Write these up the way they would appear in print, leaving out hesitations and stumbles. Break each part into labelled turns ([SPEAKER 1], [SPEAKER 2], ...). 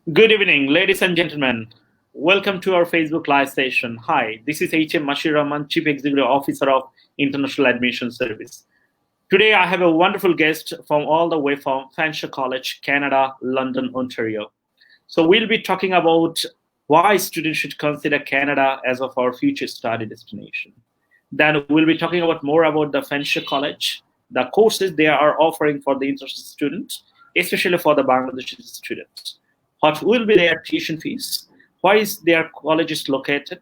[SPEAKER 1] Good evening, ladies and gentlemen. Welcome to our Facebook Live session. Hi, this is H.M. Mashir Rahman, Chief Executive Officer of International Admission Service. Today, I have a wonderful guest from all the way from Fanshawe College, Canada, London, Ontario. So we'll be talking about why students should consider Canada as of our future study destination. Then we'll be talking about more about the Fanshawe College, the courses they are offering for the interested students, especially for the Bangladeshi students. What will be their tuition fees? Where is their colleges located?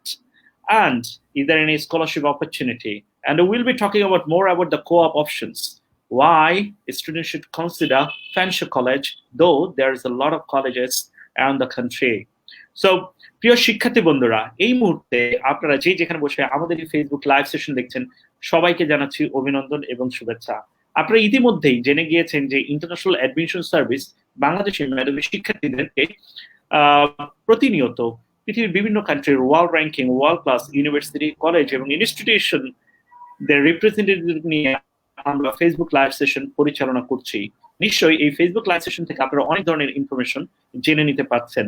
[SPEAKER 1] And is there any scholarship opportunity? And we'll be talking about more about the co-op options. Why a student should consider Fanshawe College, though there is a lot of colleges around the country. So প্রিয় শিক্ষার্থী বন্ধুরা, এই মুহূর্তে আপনারা যেখানে বসে আমাদের এই ফেসবুক লাইভ সেশন দেখছেন, সবাইকে জানাচ্ছি অভিনন্দন এবং শুভেচ্ছা। আপনারা ইতিমধ্যেই জেনে গিয়েছেন যে ইন্টারন্যাশনাল অ্যাডমিশন সার্ভিস বাংলাদেশের মেধাবী শিক্ষার্থীদেরকে প্রতিনিয়ত পৃথিবীর বিভিন্ন কান্ট্রির world ranking, world class university, college এবং ইনস্টিটিউশন দের রিপ্রেজেন্টেটিভ নিয়ে আমরা ফেসবুক লাইভ সেশন পরিচালনা করছি। নিশ্চয়ই এই ফেসবুক লাইভ সেশন থেকে আপনারা অনেক ধরনের ইনফরমেশন জেনে নিতে পারছেন।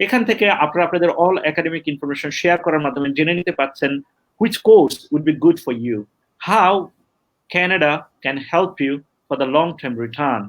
[SPEAKER 1] এখান থেকে আপনারা আপনাদের অল একাডেমিক ইনফরমেশন শেয়ার করার মাধ্যমে জেনে নিতে পারছেন which course would be good for you, how Canada can help you for the long-term return.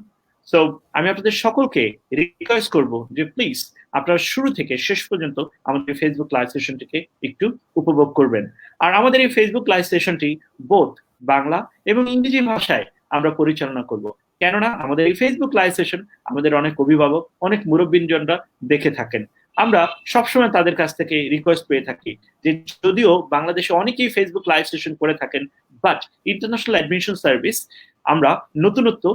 [SPEAKER 1] So আমি আপনাদের সকলকে রিকোয়েস্ট করব যে প্লিজ আপনারা শুরু থেকে শেষ পর্যন্ত আমাদের ফেসবুক লাইভ সেশনটিকে একটু উপভোগ করবেন। আর আমাদের এই ফেসবুক লাইভ সেশনটি বোথ বাংলা এবং ইংরেজি ভাষায় আমরা পরিচালনা করব, কেননা আমাদের এই ফেসবুক লাইভ সেশন আমাদের অনেক অভিভাবক, অনেক মুরব্বীজনরা দেখে থাকেন। আমরা সবসময় তাদের কাছ থেকে রিকোয়েস্ট পেয়ে থাকি যে যদিও বাংলাদেশে অনেকেই ফেসবুক লাইভ সেশন করে থাকেন, বাট ইন্টারন্যাশনাল অ্যাডমিশন সার্ভিস আমরা নতুনত্ব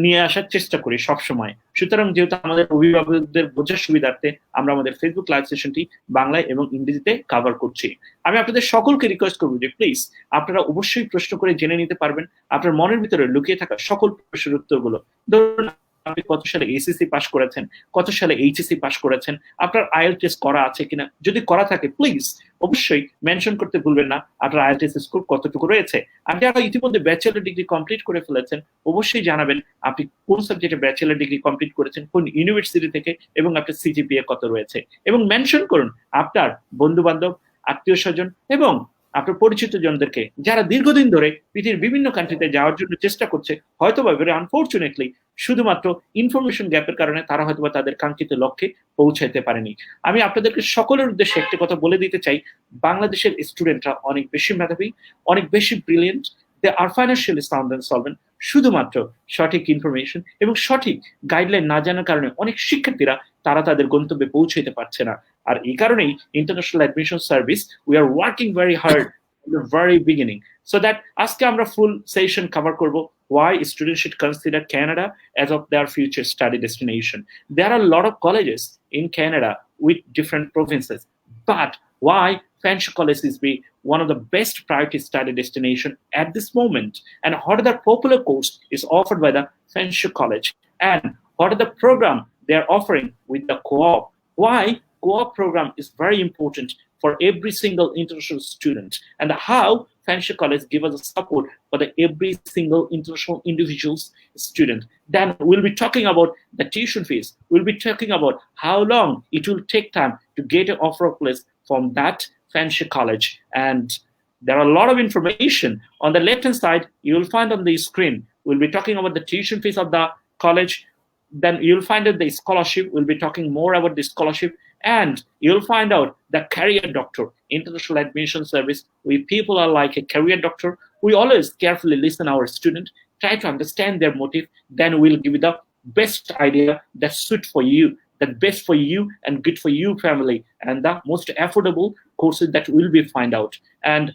[SPEAKER 1] নিয়ে আসার চেষ্টা করি সবসময়। সুতরাং যেহেতু আমাদের অভিভাবকদের বোঝার সুবিধার্থে আমরা আমাদের ফেসবুক লাইভ সেশনটি বাংলায় এবং ইংরেজিতে কভার করছি। আমি আপনাদের সকলকে রিকোয়েস্ট করবো যে প্লিজ আপনারা অবশ্যই প্রশ্ন করে জেনে নিতে পারবেন আপনার মনের ভিতরে লুকিয়ে থাকা সকল প্রশ্নের উত্তরগুলো। ধরুন আপনি কত সালে এসএসসি পাস করেছেন, কত সালে এইচএসসি পাস করেছেন, আপনার আইএলটিএস করা আছে কিনা, যদি করা থাকে প্লিজ অবশ্যই মেনশন করতে ভুলবেন না আপনার আইএলটিএস স্কোর কতটুকু রয়েছে। আর যারা ইতিমধ্যে ব্যাচেলর ডিগ্রি কমপ্লিট করে ফেলেছেন অবশ্যই জানাবেন আপনি কোন সাবজেক্টে ব্যাচেলর ডিগ্রি কমপ্লিট করেছেন, কোন ইউনিভার্সিটি থেকে, এবং আপনার সিজিপিএ কত রয়েছে, এবং মেনশন করুন আপনার বন্ধু বান্ধব, আত্মীয় স্বজন এবং আপনার পরিচিত জনদেরকে যারা দীর্ঘদিন ধরে পৃথিবীর বিভিন্ন কান্ট্রিতে যাওয়ার জন্য চেষ্টা করছে, হয়তোবা ভেরি আনফরচুনেটলি শুধুমাত্র ইনফরমেশন গ্যাপের কারণে তারা হয়তোবা তাদের কাঙ্ক্ষিত লক্ষ্যে পৌঁছাইতে পারেনি। আমি আপনাদেরকে সকলের উদ্দেশ্যে একটি কথা বলে দিতে চাই, বাংলাদেশের স্টুডেন্টরা অনেক বেশি মেধাবী, অনেক বেশি brilliant, they are financially sound and solvent. শুধুমাত্র সঠিক ইনফরমেশন এবং সঠিক গাইডলাইন না জানার কারণে অনেক শিক্ষার্থীরা তারা তাদের গন্তব্যে পৌঁছাইতে পারছে না। আর এই কারণেই international admission service we are working very hard in the very beginning, so that আজকে আমরা ফুল সেশন কভার করব why students should consider Canada as of their future study destination. There are a lot of colleges in Canada with different provinces, but why Fanshawe College is be one of the best priority study destination at this moment, and what are the popular course is offered by the Fanshawe College, and what are the program they are offering with the co-op. Why co-op program is very important for every single international student, and how Fanshawe College give us a support for the every single international individuals student. Then we'll be talking about the tuition fees. We'll be talking about how long it will take time to get an offer of place from that Fanshawe College. And there are a lot of information on the left hand side you will find on the screen. We'll be talking about the tuition fees of the college. Then you'll find out the scholarship. We'll be talking more about the scholarship, and you'll find out the career doctor. International admission service, we people are like a career doctor. We always carefully listen our student, try to understand their motive, then we'll give you the best idea that suit for you, that best for you and good for you family, and the most affordable courses that will be find out, and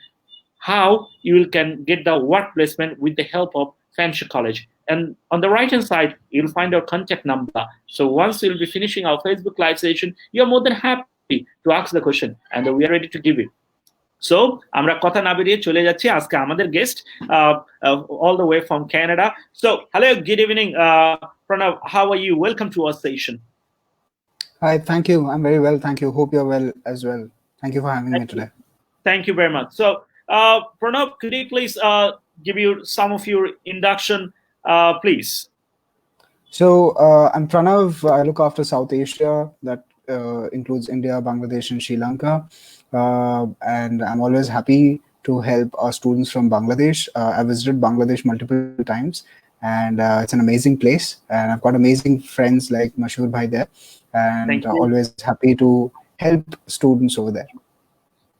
[SPEAKER 1] how you can get the work placement with the help of Fanshawe College. And on the right hand side you'll find our contact number, so once we'll be finishing our Facebook live session you're more than happy to ask the question and we are ready to give it. So আমরা কথা না বেরিয়ে চলে যাচ্ছি আজকে আমাদের guest all the way from Canada. So hello, good evening, Pranav, how are you? Welcome to our session.
[SPEAKER 2] Hi, thank you. I'm very well, thank you. Hope you're well as well. Thank you for having me today.
[SPEAKER 1] Thank you very much. So Pranav, could you please give you some of your induction, please?
[SPEAKER 2] So I'm Pranav. I look after South Asia. That includes India, Bangladesh, and Sri Lanka. And I'm always happy to help our students from Bangladesh. I visited Bangladesh multiple times, and it's an amazing place. And I've got amazing friends like Mashur Bhai there, and
[SPEAKER 1] Thank you.
[SPEAKER 2] always happy to help students over there.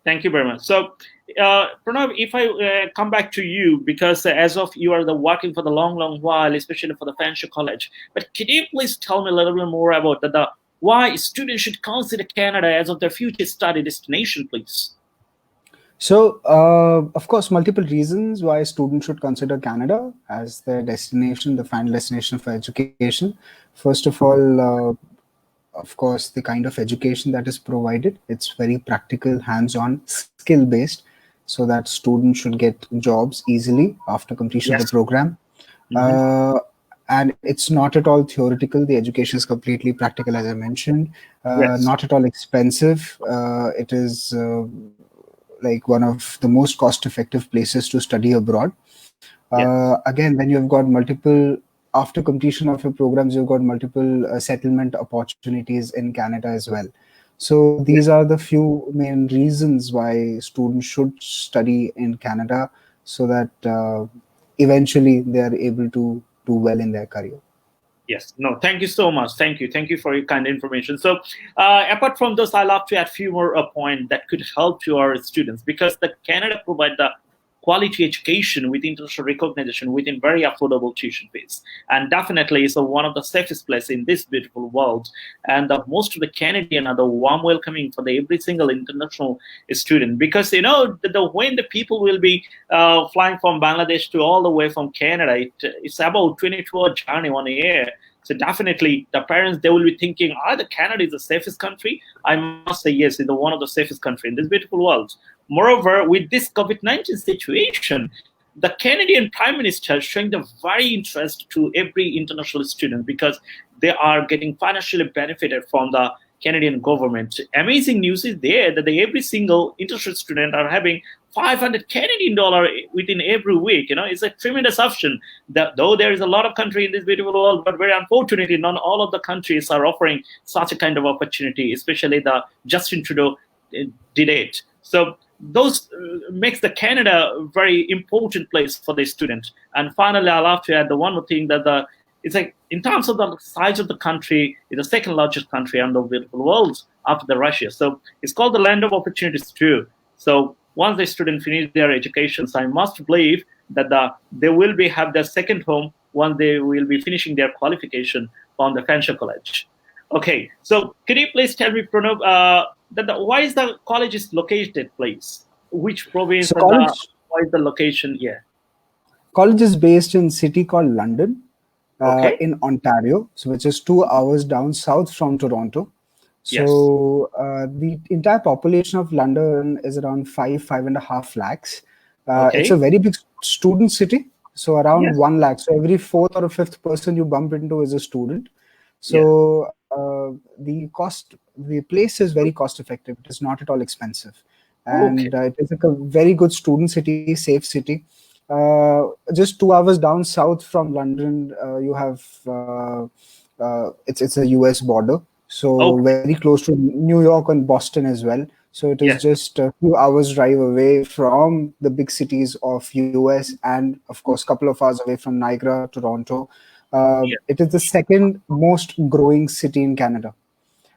[SPEAKER 1] Thank you very much. So, Pranav, if I come back to you, because as of you are working for the long while, especially for the Fanshawe College, but can you please tell me a little bit more about the why students should consider Canada as of their future study destination, please?
[SPEAKER 2] So, of course, multiple reasons why students should consider Canada as their destination, the final destination for education. First of all, of course, the kind of education that is provided, it's very practical, hands-on, skill-based, so that students should get jobs easily after completion of the program. And it's not at all theoretical. The education is completely practical, as I mentioned. Not at all expensive. It is like one of the most cost-effective places to study abroad. Again, when you've got multiple, after completion of your programs, you've got multiple settlement opportunities in Canada as well. So these are the few main reasons why students should study in Canada, so that eventually they are able to do well in their career.
[SPEAKER 1] Yes. No, thank you so much. Thank you. Thank you for your kind information. So apart from this, I'd love to add a few more points that could help to our students, because the Canada provide the quality education with international recognition within very affordable tuition fees, and definitely is one of the safest places in this beautiful world. And most of the Canadian are the warm welcoming for every single international student, because when the people will be flying from Bangladesh to all the way from Canada, it's about 22-hour journey on the air. So definitely the parents, they will be thinking, either Canada is the safest country. I must say yes, it's one of the safest country in this beautiful world. Moreover, with this COVID-19 situation, the Canadian Prime Minister is showing the very interest to every international student, because they are getting financially benefited from the Canadian government. Amazing news is there that every single international student are having 500 Canadian dollar within every week. It's a tremendous option. Though there is a lot of country in this beautiful world, but very unfortunately, not all of the countries are offering such a kind of opportunity, especially the Justin Trudeau did it. So those makes the Canada a very important place for the student. And finally, I'll have to add the one more thing, that it's like, in terms of the size of the country, it's the second largest country in the beautiful world after the Russia. So it's called the land of opportunities too. So once the student finish their educations, I must believe that they will have their second home once they will be finishing their qualification from the Fanshawe College. Okay, so could you please tell me, Pranav, why is the college is located, please? Which province?
[SPEAKER 2] So
[SPEAKER 1] why is the location? Yeah.
[SPEAKER 2] College is based in a city called London, in Ontario, so which is 2 hours down south from Toronto. So the entire population of London is around 5.5 lakhs. It's a very big student city, so around 1 lakh. So every fourth or fifth person you bump into is a student. So the place is very cost effective. It is not at all expensive, and it is like a very good student city, safe city. Just 2 hours down south from London, you have it's a US border, so very close to New York and Boston as well. So it is just a few hours drive away from the big cities of US, and of course, a couple of hours away from Niagara, Toronto. It is the second most growing city in Canada.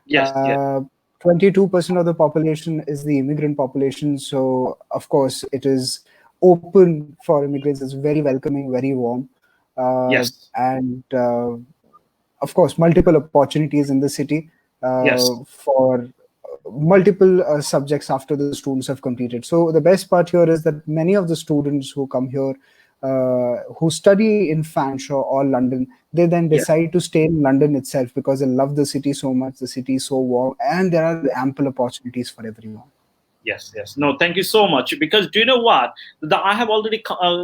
[SPEAKER 2] 22% of the population is the immigrant population. So of course, it is open for immigrants. It's very welcoming, very warm. And of course, multiple opportunities in the city for multiple subjects after the students have completed. So the best part here is that many of the students who come here, who study in Fanshawe or London, they then decide to stay in London itself because they love the city so much. The city is so warm, and there are ample opportunities for everyone.
[SPEAKER 1] Yes. No, thank you so much. Because do you know what? I have already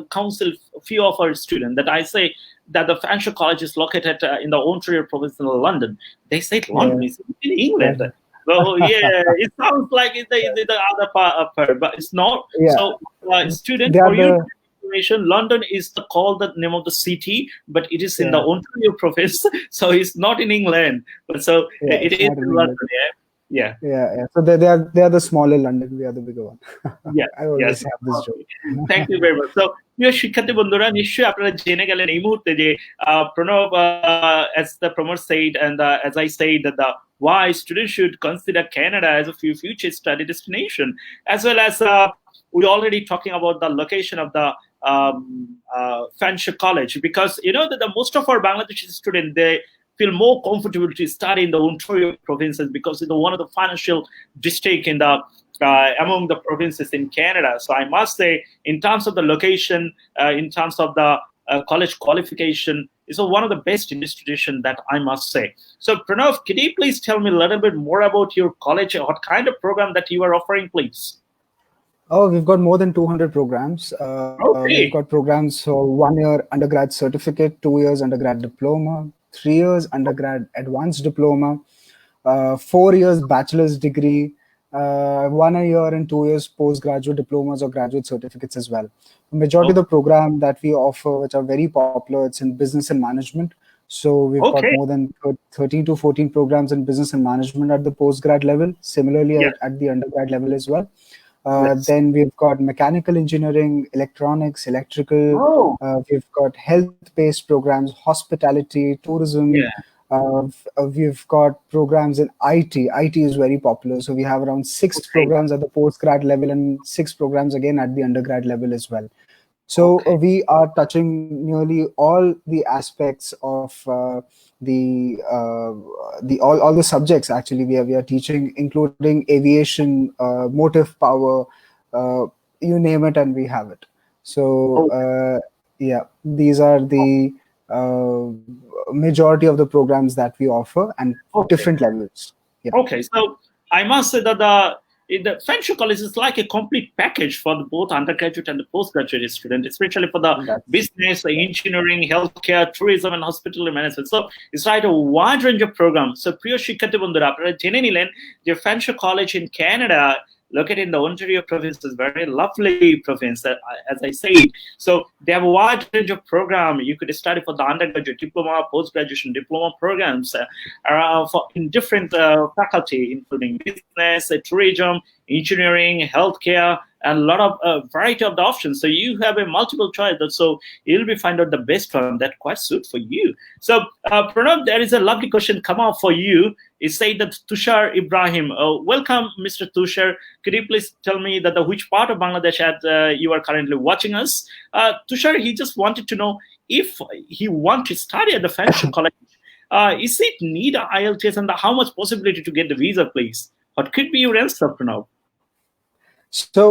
[SPEAKER 1] counseled a few of our students that I say that the Fanshawe College is located in the Ontario province in London. They say London is in England. Well, it sounds like it's the other part, but it's not. So, students, for your information. London is called the name of the city, but it is in the
[SPEAKER 2] Yeah.
[SPEAKER 1] Ontario province, so it's not in England. But so
[SPEAKER 2] Yeah,
[SPEAKER 1] it
[SPEAKER 2] it's
[SPEAKER 1] is
[SPEAKER 2] not in
[SPEAKER 1] in
[SPEAKER 2] England.
[SPEAKER 1] London. Yeah.
[SPEAKER 2] Yeah, yeah. So they are the smaller London. We are the bigger one.
[SPEAKER 1] Yeah.
[SPEAKER 2] I
[SPEAKER 1] Yes.
[SPEAKER 2] always have this joke.
[SPEAKER 1] Thank you very much. So, প্রিয় শিক্ষার্থী বন্ধুরা, নিশ্চয়ই আপনারা জেনে গেলেন এই মুহূর্তে যে Pranab, as the Pramod said, and as I said, that the why students should consider Canada as a future study destination, as well as we already talking about the location of the Fanshawe College, because you know that the most of our Bangladeshi students, they feel more comfortable to study in the Ontario provinces because it's one of the financial district in the among the provinces in Canada. So I must say, in terms of the location, in terms of the college qualification, it's one of the best institutions that I must say. So Pranav, can you please tell me a little bit more about your college? What kind of program that you are offering, please?
[SPEAKER 2] Oh, we've got more than 200 programs.
[SPEAKER 1] Okay.
[SPEAKER 2] We've got programs for 1 year undergrad certificate, 2 years undergrad diploma, 3 years undergrad advanced diploma, 4 years bachelor's degree, 1 year and 2 years postgraduate diplomas or graduate certificates as well. The majority of the program that we offer, which are very popular, it's in business and management. So we've got more than 13 to 14 programs in business and management at the postgrad level. Similarly, at the undergrad level as well. Then we've got mechanical engineering, electronics, electrical. We've got health-based programs, hospitality, tourism. We've got programs in IT. IT is very popular. So we have around 6 programs at the postgrad level and 6 programs again at the undergrad level as well. So we are touching nearly all the aspects of all the subjects. Actually, we are teaching, including aviation, motive power, you name it, and we have it. So yeah, these are the majority of the programs that we offer, and different levels. Yeah.
[SPEAKER 1] Okay, so I must say that the Fanshawe College is like a complete package for both undergraduate and the postgraduate student, especially for the business, engineering, healthcare, tourism, and hospitality management. So it's like a wide range of programs. So প্রিয় শিক্ষার্থী বন্ধুরা, আপনারা জেনে নিলেন যে Fanshawe College in Canada, located in the Ontario province, is very lovely province, as I said. So they have a wide range of program. You could study for the undergraduate diploma, post-graduation diploma programs for in different faculty, including business, tourism, engineering, healthcare, and a lot of variety of the options. So you have a multiple choice. So you'll be find out the best one that quite suit for you. So Pranav, there is a lovely question come up for you. It said that Tushar Ibrahim. Welcome, Mr. Tushar. Could you please tell me that which part of Bangladesh you are currently watching us? Tushar, he just wanted to know if he want to study at the Fanshawe College. Is it need IELTS, and how much possibility to get the visa, please? What could be your answer, Pranav?
[SPEAKER 2] So,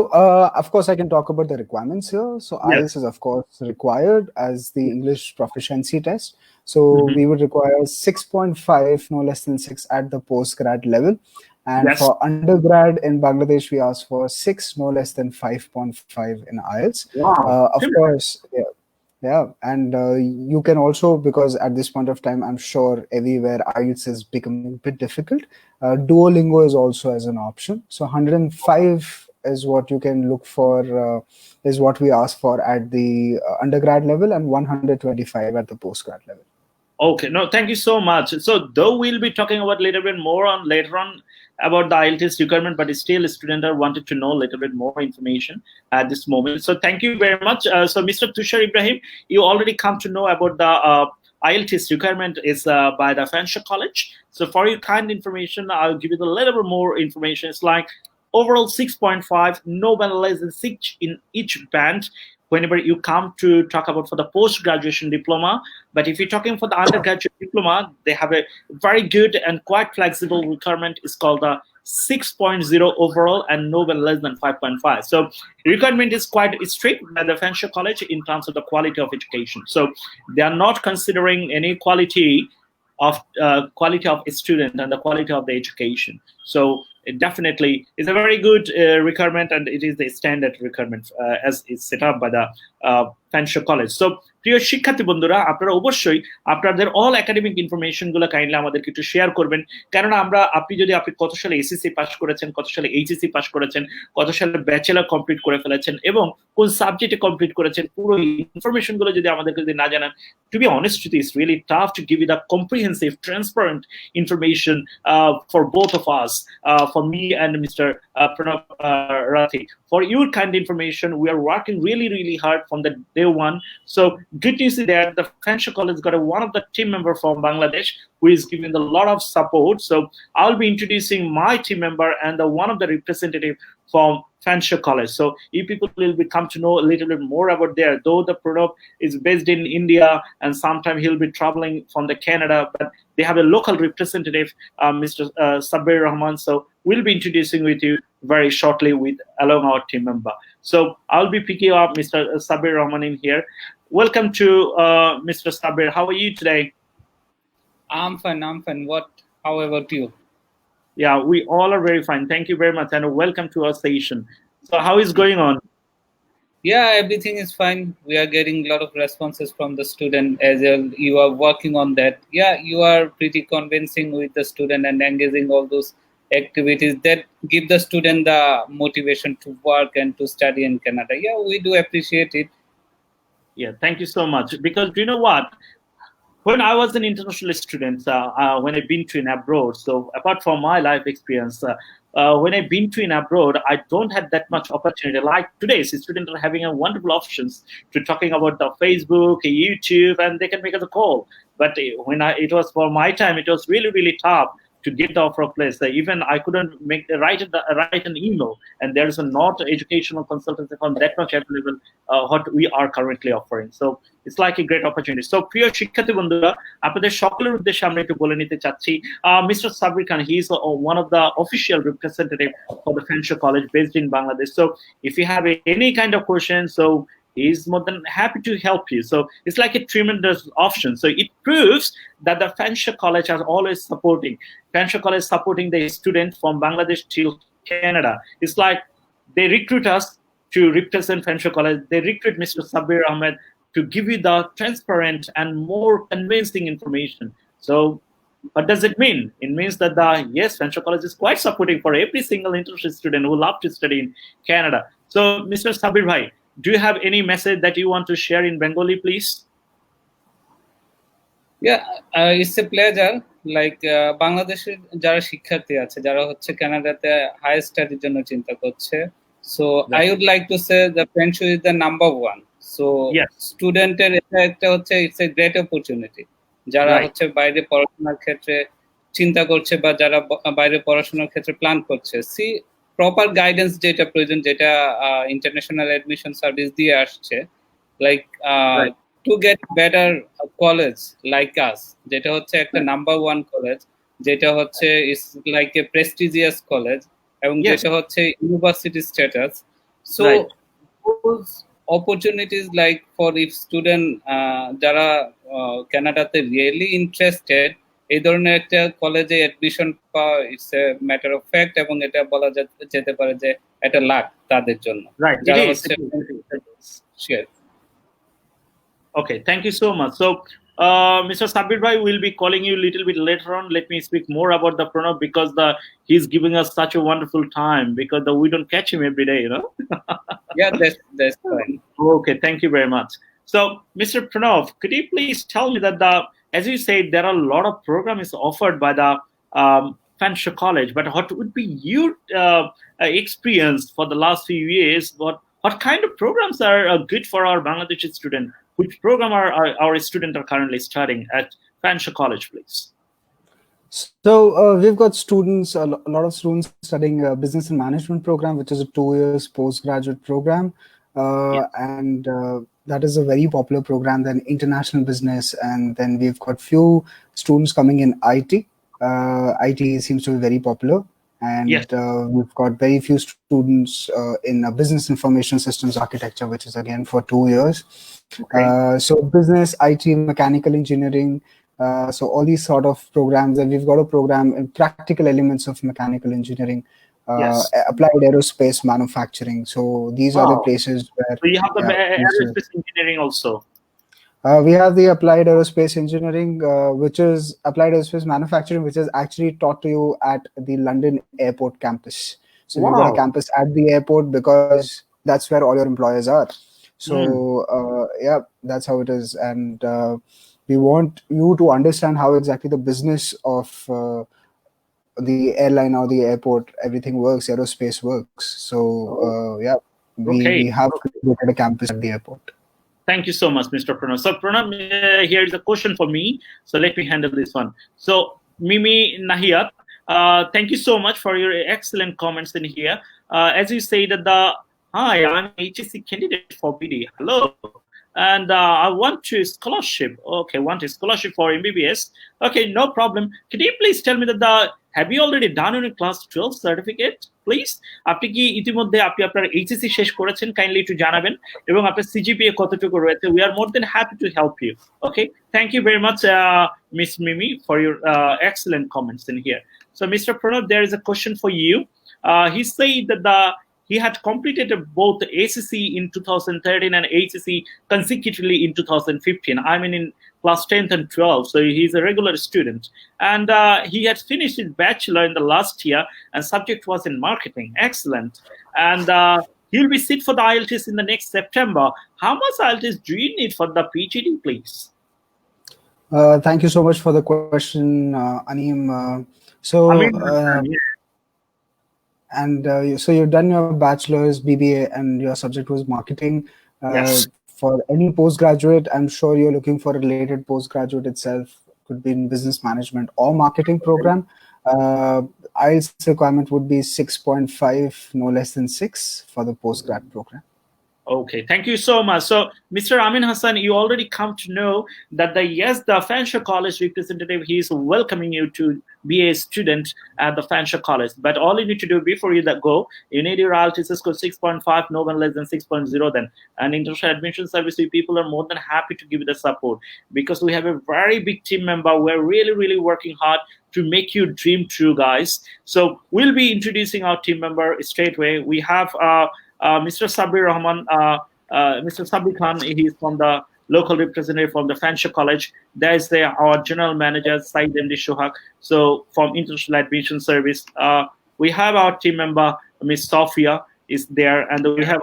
[SPEAKER 2] of course, I can talk about the requirements here. So, IELTS is, of course, required as the English proficiency test. So, we would require 6.5, no less than 6 at the postgrad level. And for undergrad in Bangladesh, we ask for 6, no less than 5.5 in IELTS. Of course, yeah. And you can also, because at this point of time, I'm sure everywhere IELTS is becoming a bit difficult. Duolingo is also as an option. So 105 is what you can look for, is what we ask for at the undergrad level, and 125 at the postgrad level.
[SPEAKER 1] Okay, no, thank you so much. So though we'll be talking about a little bit more on later on about the IELTS requirement, but still students are wanted to know a little bit more information at this moment. So thank you very much. So Mr. Tushar Ibrahim, you already come to know about the IELTS requirement is by the Fanshawe College. So for your kind information, I'll give you a little bit more information. It's like overall 6.5, no less than 6 in each band whenever you come to talk about for the post-graduation diploma. But if you're talking for the undergraduate diploma, they have a very good and quite flexible requirement. It's called the 6.0 overall and no less than 5.5. So requirement is quite strict by the Fanshawe College in terms of the quality of education. So they are not considering any quality of a student and the quality of the education. So it definitely is a very good requirement, and it is the standard requirement as it's set up by the Fanshawe College. So প্রিয় শিক্ষার্থী বন্ধুরা, আপনারা অবশ্যই আপনাদের all academic information গুলো kindly আমাদেরকে একটু share করবেন, কেননা আপনি কত সালে এসএসসি পাস করেছেন, কত সালে এইচএসসি পাস করেছেন, কত সালে ব্যাচেলর কমপ্লিট করে ফেলেছেন এবং কোন সাবজেক্টে কমপ্লিট করেছেন, পুরো ইনফরমেশন গুলো যদি আমাদেরকে যদি না জানান, to be honest with you, it's really tough to give you the comprehensive, transparent information for both of us, for me and Mr. Pranav Rathi. For your kind information, we are working really, really hard from the day one. So good news is that the Fanshawe College got one of the team member from Bangladesh who is giving a lot of support. So I'll be introducing my team member and one of the representative from Fanshawe College. So you people will come to know a little bit more about there. Though the product is based in India and sometime he'll be traveling from the Canada, but they have a local representative, Mr. Sabir Rahman. So we'll be introducing with you very shortly along our team member. So I'll be picking up Mr. Sabir Rahman in here. Welcome to Mr. Sabir. How are you today?
[SPEAKER 3] I'm fine. How about you?
[SPEAKER 1] Yeah, we all are very fine. Thank you very much, and welcome to our station. So how is going on?
[SPEAKER 3] Yeah, everything is fine. We are getting a lot of responses from the student as well. You are working on that. Yeah, you are pretty convincing with the student and engaging all those activities that give the student the motivation to work and to study in Canada. Yeah, we do appreciate it.
[SPEAKER 1] Yeah, thank you so much. Because do you know what? When I was an international student, when I've been to in abroad, so apart from my life experience, when I've been to in abroad, I don't have that much opportunity. Like today's students are having a wonderful options to talking about the Facebook, YouTube, and they can make us a call. But when it was for my time, it was really, really tough to get the offer of place. Even I couldn't write an email, and there is not educational consultancy firm that much available what we are currently offering. So it's like a great opportunity. So প্রিয় শিক্ষার্থী বন্ধুরা, আপনাদের সকলের উদ্দেশ্যে আমরা একটু বলে নিতে চাচ্ছি, Mr. Sabir Khan, he is one of the official representative for the Fanshawe College based in Bangladesh. So if you have any kind of question, so he's more than happy to help you. So it's like a tremendous option. So it proves that the Fanshawe College is always supporting. Fanshawe College supporting the student from Bangladesh till Canada. It's like they recruit us to represent Fanshawe College. They recruit Mr. Sabir Ahmed to give you the transparent and more convincing information. So what does it mean? It means that yes, Fanshawe College is quite supporting for every single international student who love to study in Canada. So Mr. Sabir Bhai, do you have any message that you want to share in Bengali, please?
[SPEAKER 3] Yeah, it's a pleasure. Like বাংলাদেশের যারা শিক্ষার্থী আছে, যারা হচ্ছে কানাডাতে higher স্টাডির জন্য চিন্তা করছে, so I would like to say the Fanshawe is the number one. So স্টুডেন্টের এটা একটা হচ্ছে it's a great opportunity. যারা হচ্ছে বাইরে পড়াশোনার ক্ষেত্রে চিন্তা করছে বা যারা বাইরে পড়াশোনার ক্ষেত্রে প্ল্যান করছে, প্রপার গাইডেন্স যেটা প্রয়োজন, যেটা ইন্টারন্যাশনাল অ্যাডমিশন সার্ভিস দিয়ে আসছে, like to get better college like আস, যেটা হচ্ছে একটা নাম্বার ওয়ান কলেজ, যেটা হচ্ছে ইস লাইক এ প্রেস্টিজিয়াস কলেজ এবং যেটা হচ্ছে university status. So opportunities like for if student যারা কানাডাতে রিয়েলি ইন্টারেস্টেড এই ধরনের একটা কলেজে অ্যাডমিশন পাওয়া, it's a matter of fact, এবং এটা বলা যেতে পারে যে এটা লাক তাদের জন্য।
[SPEAKER 1] Okay, thank you so much. So Mr. Sabir Bhai will be calling you a little bit later on. Let me speak more about the Pranav because he's giving us such a wonderful time because we don't catch him every day, you know.
[SPEAKER 3] Yeah, that's fine.
[SPEAKER 1] Okay, thank you very much. So Mr. Pranav, could you please tell me that as you said, there are a lot of programs offered by the Fanshawe College, but what would be your experience for the last few years? What kind of programs are good for our Bangladeshi students? Which program our students are currently studying at Fanshawe College, please?
[SPEAKER 2] So we've got students, a lot of students studying a business and management program, which is a 2 years postgraduate program. And that is a very popular program, then international business. And then we've got few students coming in IT. IT seems to be very popular. And we've got very few students in business information systems architecture, which is again for 2 years. So business, IT, mechanical engineering, so all these sort of programs. And we've got a program in practical elements of mechanical engineering.
[SPEAKER 1] Yes.
[SPEAKER 2] applied aerospace manufacturing. So these are the
[SPEAKER 1] Wow.
[SPEAKER 2] places where
[SPEAKER 1] So you have the
[SPEAKER 2] places.
[SPEAKER 1] aerospace engineering also.
[SPEAKER 2] We have the applied aerospace engineering, which is applied aerospace manufacturing, which is actually taught to you at the London airport campus. So we've got a
[SPEAKER 1] Wow.
[SPEAKER 2] campus at the airport because that's where all your employers are.
[SPEAKER 1] Mm.
[SPEAKER 2] So yeah, that's how it is, and we want you to understand how exactly the business of the airline or the airport, everything works, aerospace works. So yeah, we
[SPEAKER 1] Okay.
[SPEAKER 2] have created a campus at the airport.
[SPEAKER 1] Thank you so much, Mr. Pranav. So, Pranav, here is a question for me. So, let me handle this one. So, Mimi Nahiyat, thank you so much for your excellent comments in here. As you say that hi, I'm an HSC candidate for BD. Hello. And I want to scholarship. Okay, want a scholarship for MBBS. Okay, no problem. Could you please tell me that have you already done your class 12 certificate, please? আপনি কি ইতিমধ্যে আপনি আপনার HSC শেষ করেছেন? Kindly একটু জানাবেন এবং আপনার সিজিপিএ কতটুকু রয়েছে? We are more than happy to help you. Okay, thank you very much, Miss Mimi, for your excellent comments in here. So, Mr. Pranav, there is a question for you. He said that he had completed both ACC in 2013 and ACC consecutively in 2015. I mean, in class 10th and 12th, so he's a regular student. And he had finished his bachelor in the last year, and subject was in marketing. Excellent. And he'll be sit for the IELTS in the next September. How much IELTS do you need for the PhD, please?
[SPEAKER 2] Thank you so much for the question, Anim. So you've done your bachelor's BBA and your subject was marketing.
[SPEAKER 1] Yes.
[SPEAKER 2] For any postgraduate, I'm sure you're looking for a related postgraduate itself. Could be in business management or marketing program. IELTS requirement would be 6.5, no less than 6 for the postgrad program.
[SPEAKER 1] Okay, thank you so much. So, Mr. Amin Hassan, you already come to know that the Fanshawe College representative, he is welcoming you to be a student at the Fanshawe College. But all you need to do before you go, you need your IELTS score 6.5, no one less than 6.0 then. And International Admission Service, people are more than happy to give you the support because we have a very big team member. We're really, really working hard to make your dream true, guys. So we'll be introducing our team member straight away. We have Mr. Sabir Rahman, Mr. Sabir Khan, he's from the local representative from the Fanshawe College. There's our general manager, Said MD Shohak, so from International Admission Service. We have our team member, Miss Sophia, is there, and we have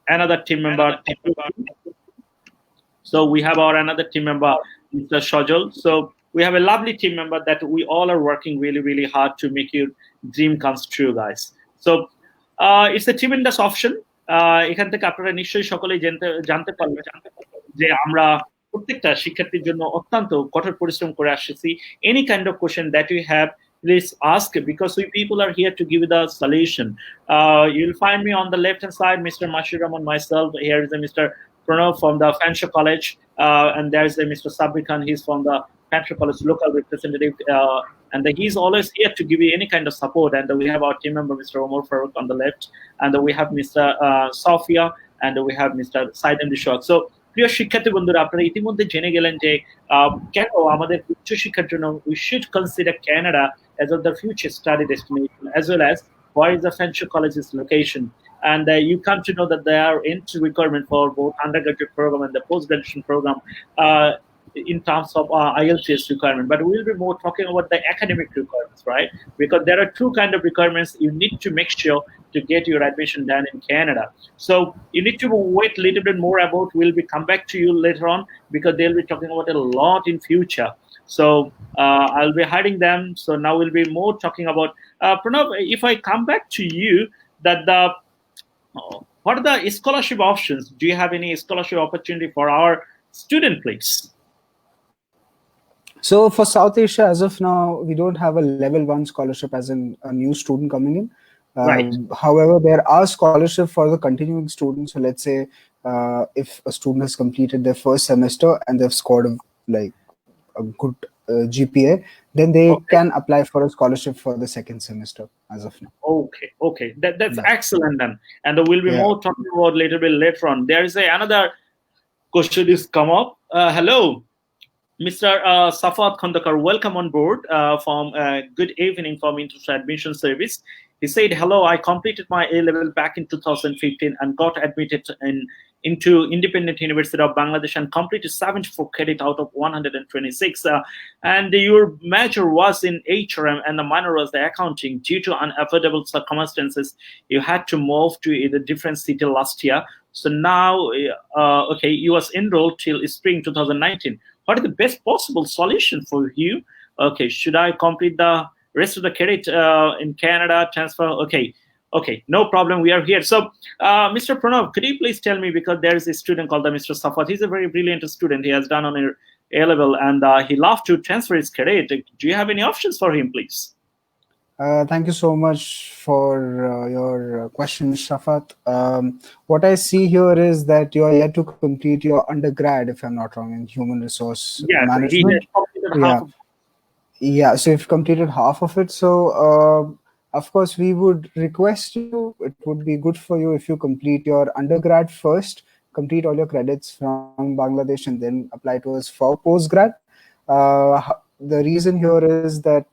[SPEAKER 1] another team member. So we have our another team member, Mr. Shajol. So we have a lovely team member that we all are working really, really hard to make your dream comes true, guys. So it's a tremendous option. এখান থেকে আপনারা নিশ্চয়ই সকলেই জানতে পারবেন যে আমরা প্রত্যেকটা শিক্ষার্থীর জন্য অত্যন্ত কঠোর পরিশ্রম করে আসছি. Any kind of question that you have, please ask because we people are here to give you the solution. You'll find me on the left hand side, Mr. Mashir Rahman, myself. Here is a Mr. Pranav from the Fanshawe College, and there's a Mr. Sabir Khan. He's from the Fanshawe College local representative, and he's always here to give you any kind of support. And we have our team member, Mr. Omar Farooq, on the left, and we have Mr. Sophia, and we have Mr. Said MD Shohak. So, প্রিয় শিক্ষার্থী বন্ধুরা, আপনারা ইতিমধ্যে জেনে গেলেন যে কেন আমাদের উচ্চশিক্ষার জন্য we should consider Canada as the future study destination, as well as where is the Fanshawe College's location. And you come to know that there are entry requirement for both undergraduate program and the post-graduation program in terms of IELTS requirement. But we'll be more talking about the academic requirements, right? Because there are two kind of requirements you need to make sure to get your admission done in Canada. So you need to wait a little bit more about. We'll be come back to you later on because they'll be talking about a lot in future. So I'll be hiding them. So now we'll be more talking about Pranav. If I come back to you, that what are the scholarship options? Do you have any scholarship opportunity for our student, please?
[SPEAKER 2] So for South Asia, as of now, we don't have a level 1 scholarship as in a new student coming in.
[SPEAKER 1] Right.
[SPEAKER 2] However, there are scholarships for the continuing students. So let's say if a student has completed their first semester and they've scored like a good GPA, then they can apply for a scholarship for the second semester as of now.
[SPEAKER 1] Okay. That's excellent then. And we'll be more talking about a little bit later on. There is another question is come up. Hello. Mr. Safat Khandakar, welcome on board from good evening from International Admission Service. He said, hello, I completed my A-level back in 2015 and got admitted into Independent University of Bangladesh and completed 74 credit out of 126. And your major was in HRM and the minor was the accounting. Due to unavoidable circumstances, you had to move to a different city last year. So now, okay, you was enrolled till spring 2019. What is the best possible solution for you? Okay, should I complete the rest of the credit in Canada, transfer? Okay, no problem. We are here. So, Mr. Pranav, could you please tell me, because there is a student called Mr. Safat. He's a very brilliant student. He has done on A-level and he loves to transfer his credit. Do you have any options for him, please?
[SPEAKER 2] Thank you so much for your question, Shafat. What I see here is that you are yet to complete your undergrad, if I'm not wrong, in human resource management. Yeah, so you've completed half of it. So, of course, we would request you, it would be good for you if you complete your undergrad first, complete all your credits from Bangladesh, and then apply to us for postgrad. The reason here is that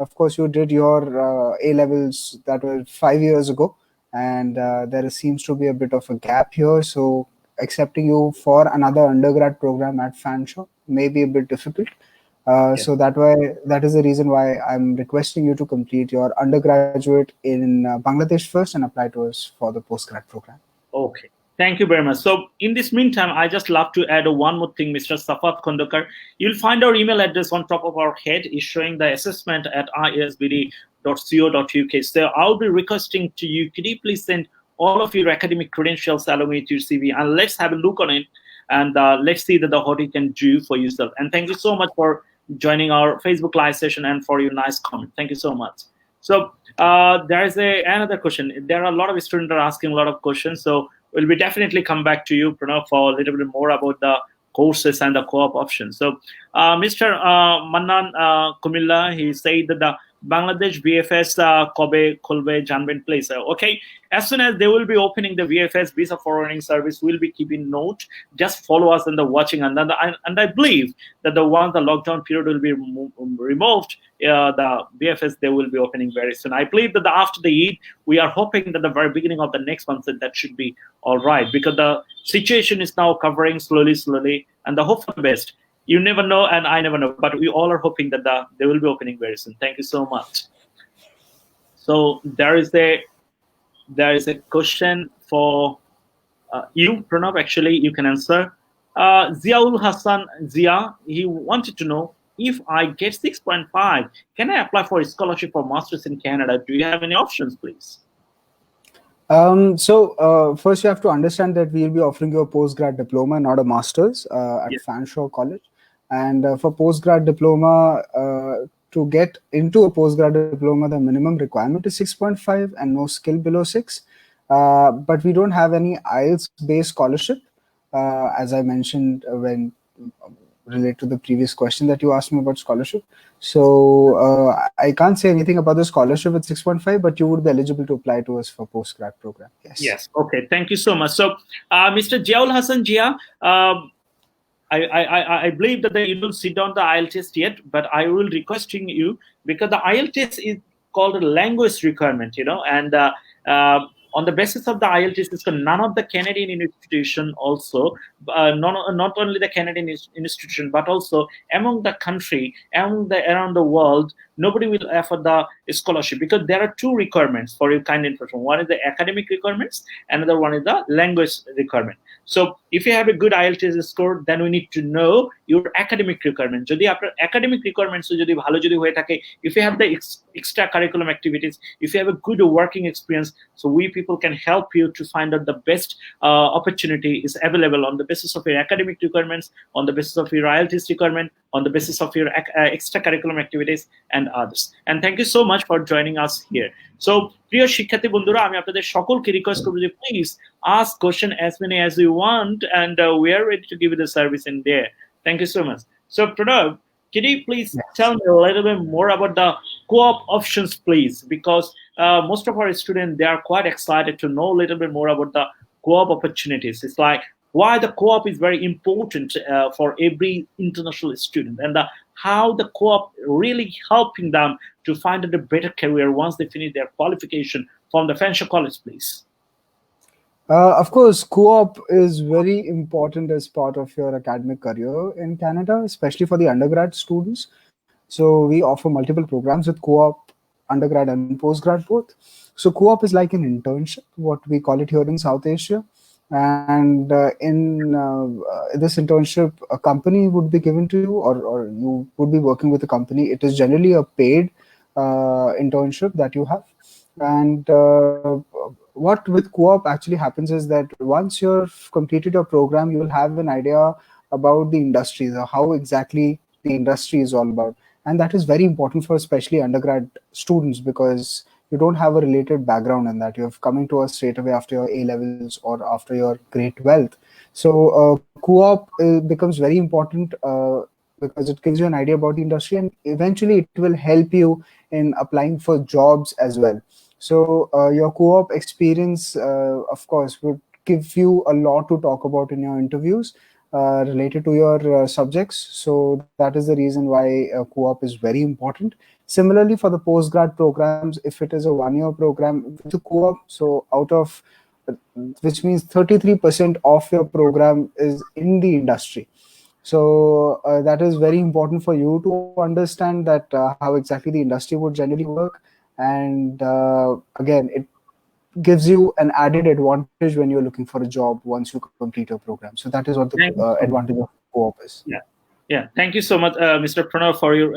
[SPEAKER 2] of course, you did your A-levels that were 5 years ago, and there seems to be a bit of a gap here. So accepting you for another undergrad program at Fanshawe may be a bit difficult. So that is the reason why I'm requesting you to complete your undergraduate in Bangladesh first and apply to us for the postgrad program.
[SPEAKER 1] Okay. Thank you very much. So in this meantime, I just love to add one more thing, Mr. Safat Khandakar. You'll find our email address on top of our head is showing the assessment at isbd.co.uk. So I'll be requesting to you, could you please send all of your academic credentials along with your CV, and let's have a look on it, and let's see what you can do for yourself. And thank you so much for joining our Facebook Live session and for your nice comment. Thank you so much. So there is another question. There are a lot of students are asking a lot of questions. So we'll be definitely come back to you, Pranav, for a little bit more about the courses and the co-op options. So Mr. Mannan Kumilla, he said that the Bangladesh VFS Kobe Kolbe Janben place. Okay, as soon as they will be opening the VFS visa forwarding service, we'll be keeping note. Just follow us in the watching, and I believe that the lockdown period will be removed, the VFS they will be opening very soon. I believe that after the Eid, we are hoping that the very beginning of the next month that should be all right, because the situation is now covering slowly, and the hope for the best. You never know, and I never know, but we all are hoping that they will be opening very soon. Thank you so much. So there is a question for you, Pranav. Actually, you can answer. Ziaul Hassan Zia, he wanted to know, if I get 6.5, can I apply for a scholarship for masters in Canada? Do you have any options, please?
[SPEAKER 2] First you have to understand that we'll be offering you a postgrad diploma, not a master's at Fanshawe College. And for postgrad diploma, to get into a postgrad diploma, the minimum requirement is 6.5 and no skill below 6. But we don't have any IELTS-based scholarship, as I mentioned when relate to the previous question that you asked me about scholarship. So I can't say anything about the scholarship with 6.5, but you would be eligible to apply to us for postgrad program.
[SPEAKER 1] Yes. Okay. Thank you so much. So, Mr. Ziaul Hassan Jia, I believe that you will sit down the IELTS test yet, but I will requesting you, because the IELTS test is called a language requirement, and on the basis of the IELTS test, none of the Canadian institution also, not only the Canadian institution, but also among the country, around the world, nobody will offer the scholarship, because there are two requirements for your kind information. One is the academic requirements, another one is the language requirement. So if you have a good IELTS score, then we need to know your academic requirements. If you have the extra curriculum activities, if you have a good working experience, so we people can help you to find out the best opportunity is available on the basis of your academic requirements, on the basis of your IELTS requirement, on the basis of your extra curriculum activities and others. And thank you so much for joining us here. So, প্রিয় শিক্ষার্থী বন্ধুরা, আমি আপনাদের সকলকে request করব যে please ask question as many as you want, and we are ready to give you the service in there. Thank you so much. So, Pranav, can you please tell me a little bit more about the co-op options, please? Because most of our students, they are quite excited to know a little bit more about the co-op opportunities. It's like why the co-op is very important for every international student, and how the co-op really helping them to find a better career once they finish their qualification from the Fanshawe College, please.
[SPEAKER 2] Of course, co-op is very important as part of your academic career in Canada, especially for the undergrad students. So we offer multiple programs with co-op, undergrad and postgrad both. So co-op is like an internship, what we call it here in South Asia. And in this internship, a company would be given to you, or you would be working with a company. It is generally a paid internship that you have. And what with co-op actually happens is that once you've completed your program, you will have an idea about the industry, how exactly the industry is all about. And that is very important for especially undergrad students, because you don't have a related background in that. You're coming to us straight away after your A levels or after your great 12th. So co-op becomes very important because it gives you an idea about the industry, and eventually it will help you in applying for jobs as well. So your co-op experience, of course, would give you a lot to talk about in your interviews related to your subjects. So that is the reason why co-op is very important. Similarly, for the postgrad programs, if it is a one-year program with a co-op, so out of which means 33% of your program is in the industry. So that is very important for you to understand that how exactly the industry would generally work. And again, it gives you an added advantage when you're looking for a job once you complete your program. So that is what the advantage of co-op is.
[SPEAKER 1] Yeah, thank you so much, Mr. Pranav, for your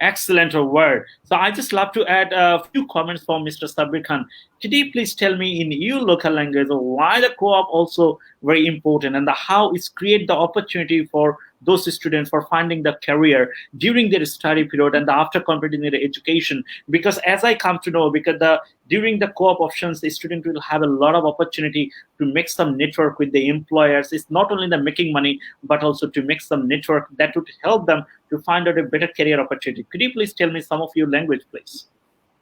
[SPEAKER 1] excellent word. So I just love to add a few comments from Mr. Sabir Khan. Could you please tell me in your local language why the co-op also very important, and how it's create the opportunity for those students for finding the career during their study period and after completing their education? Because as I come to know, because during the co-op options, the student will have a lot of opportunity to make some network with the employers. It's not only the making money, but also to make some network that would help them to find out a better career opportunity. Could you please tell me some of your language, please?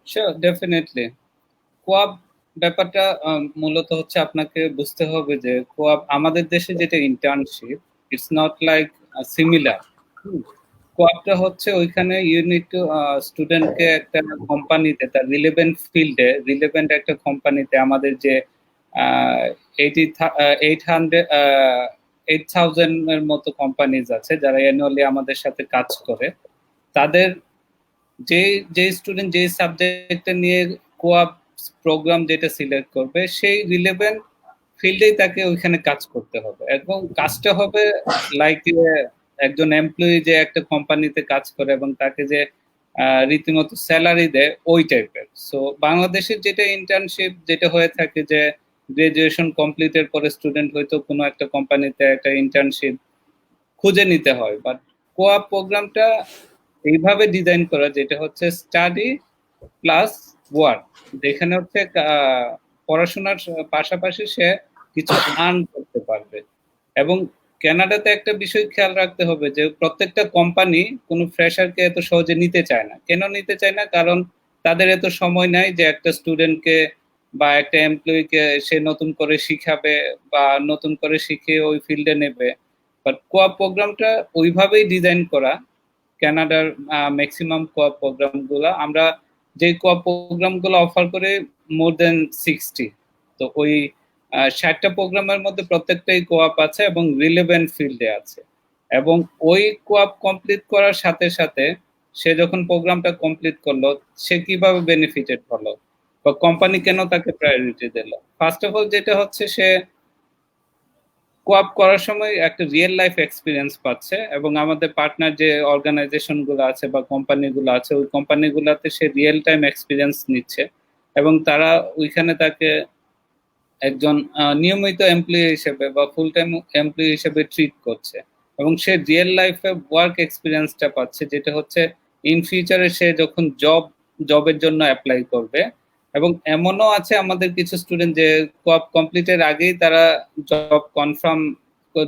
[SPEAKER 3] Sure, definitely. কোয়াব ব্যাপারটা মূলত হচ্ছে আপনাকে বুঝতে হবে যে কোয়াব আমাদের দেশে যেটা internship, it's not like similar. কোয়াবটা হচ্ছে ওইখানে ইউ নিড টু স্টুডেন্টকে একটা কোম্পানিতে, তার রিলেভেন্ট ফিল্ডে, রিলেভেন্ট একটা কোম্পানিতে, আমাদের যে 8,000 এর মতো কোম্পানিজ আছে যারা অ্যানুয়ালি আমাদের সাথে কাজ করে, তাদের যে স্টুডেন্ট যে সাবজেক্টে নিয়ে কোয়াব প্রোগ্রাম যেটা সিলেক্ট করবে, সেই রিলেভেন্ট ফিল্ডেই তাকে ওইখানে কাজ করতে হবে, এবং কাজটা হবে লাইক একজন এমপ্লয়ি যে একটা কোম্পানিতে কাজ করে এবং তাকে যে রীতিমতো স্যালারি দেয়, ওই টাইপের। সো বাংলাদেশের যেটা ইন্টার্নশিপ যেটা হয়ে থাকে যে গ্রাজুয়েশন কমপ্লিটের পরে স্টুডেন্ট হয়তো কোনো একটা কোম্পানিতে একটা ইন্টার্নশিপ খুঁজে নিতে হয়, বাট কোয়াপ প্রোগ্রামটা এইভাবে ডিজাইন করা যেটা হচ্ছে স্টাডি প্লাস ওয়ার্ক, যেখানে হচ্ছে পড়াশোনার পাশাপাশি সে কিছু আর্ন করতে পারবে। এবং কানাডাতে একটা বিষয় খেয়াল রাখতে হবে যে প্রত্যেকটা কোম্পানি কোনো ফ্রেশারকে এত সহজে নিতে চায় না। কেন নিতে চায় না? কারণ তাদের এত সময় নাই যে একটা স্টুডেন্টকে বা একটা এমপ্লয়িকে সে নতুন করে শিখাবে বা নতুন করে শিখিয়ে ওই ফিল্ডে নেবে। বাট কোয়াপ প্রোগ্রামটা ওইভাবেই ডিজাইন করা। কানাডার ম্যাক্সিমাম কোয়াপ প্রোগ্রামগুলো, আমরা যে কোয়াপ প্রোগ্রামগুলো অফার করে মোর দেন 60, তো ওই 60টা প্রোগ্রামের মধ্যে প্রত্যেকটাই কোয়াপ আছে এবং রিলেভেন্ট ফিল্ডে আছে। এবং ওই কোয়াপ কমপ্লিট করার সাথে সাথে সে যখন প্রোগ্রামটা কমপ্লিট করলো, সে কিভাবে বেনিফিটেড হলো বা কোম্পানি কেন তাকে প্রায়োরিটি দিল? ফার্স্ট অফ অল যেটা হচ্ছে, সে কোয়াপ করার সময় একটা রিয়েল লাইফ এক্সপিরিয়েন্স পাচ্ছে, এবং আমাদের পার্টনার যে অর্গানাইজেশন গুলো আছে বা কোম্পানিগুলো আছে, ওই কোম্পানিগুলোতে সে রিয়েল টাইম এক্সপিরিয়েন্স নিচ্ছে, এবং তারা ওইখানে তাকে একজন নিয়মিত এমপ্লয়ি হিসেবে বা ফুল টাইম এমপ্লয়ি হিসেবে ট্রিট করছে, এবং সে রিয়েল লাইফে ওয়ার্ক এক্সপিরিয়েন্সটা পাচ্ছে, যেটা হচ্ছে ইন ফিউচারে সে যখন জবের জন্য অ্যাপ্লাই করবে। এবং এমনও আছে আমাদের কিছু স্টুডেন্ট যে কোয়াপ কমপ্লিটের আগেই তারা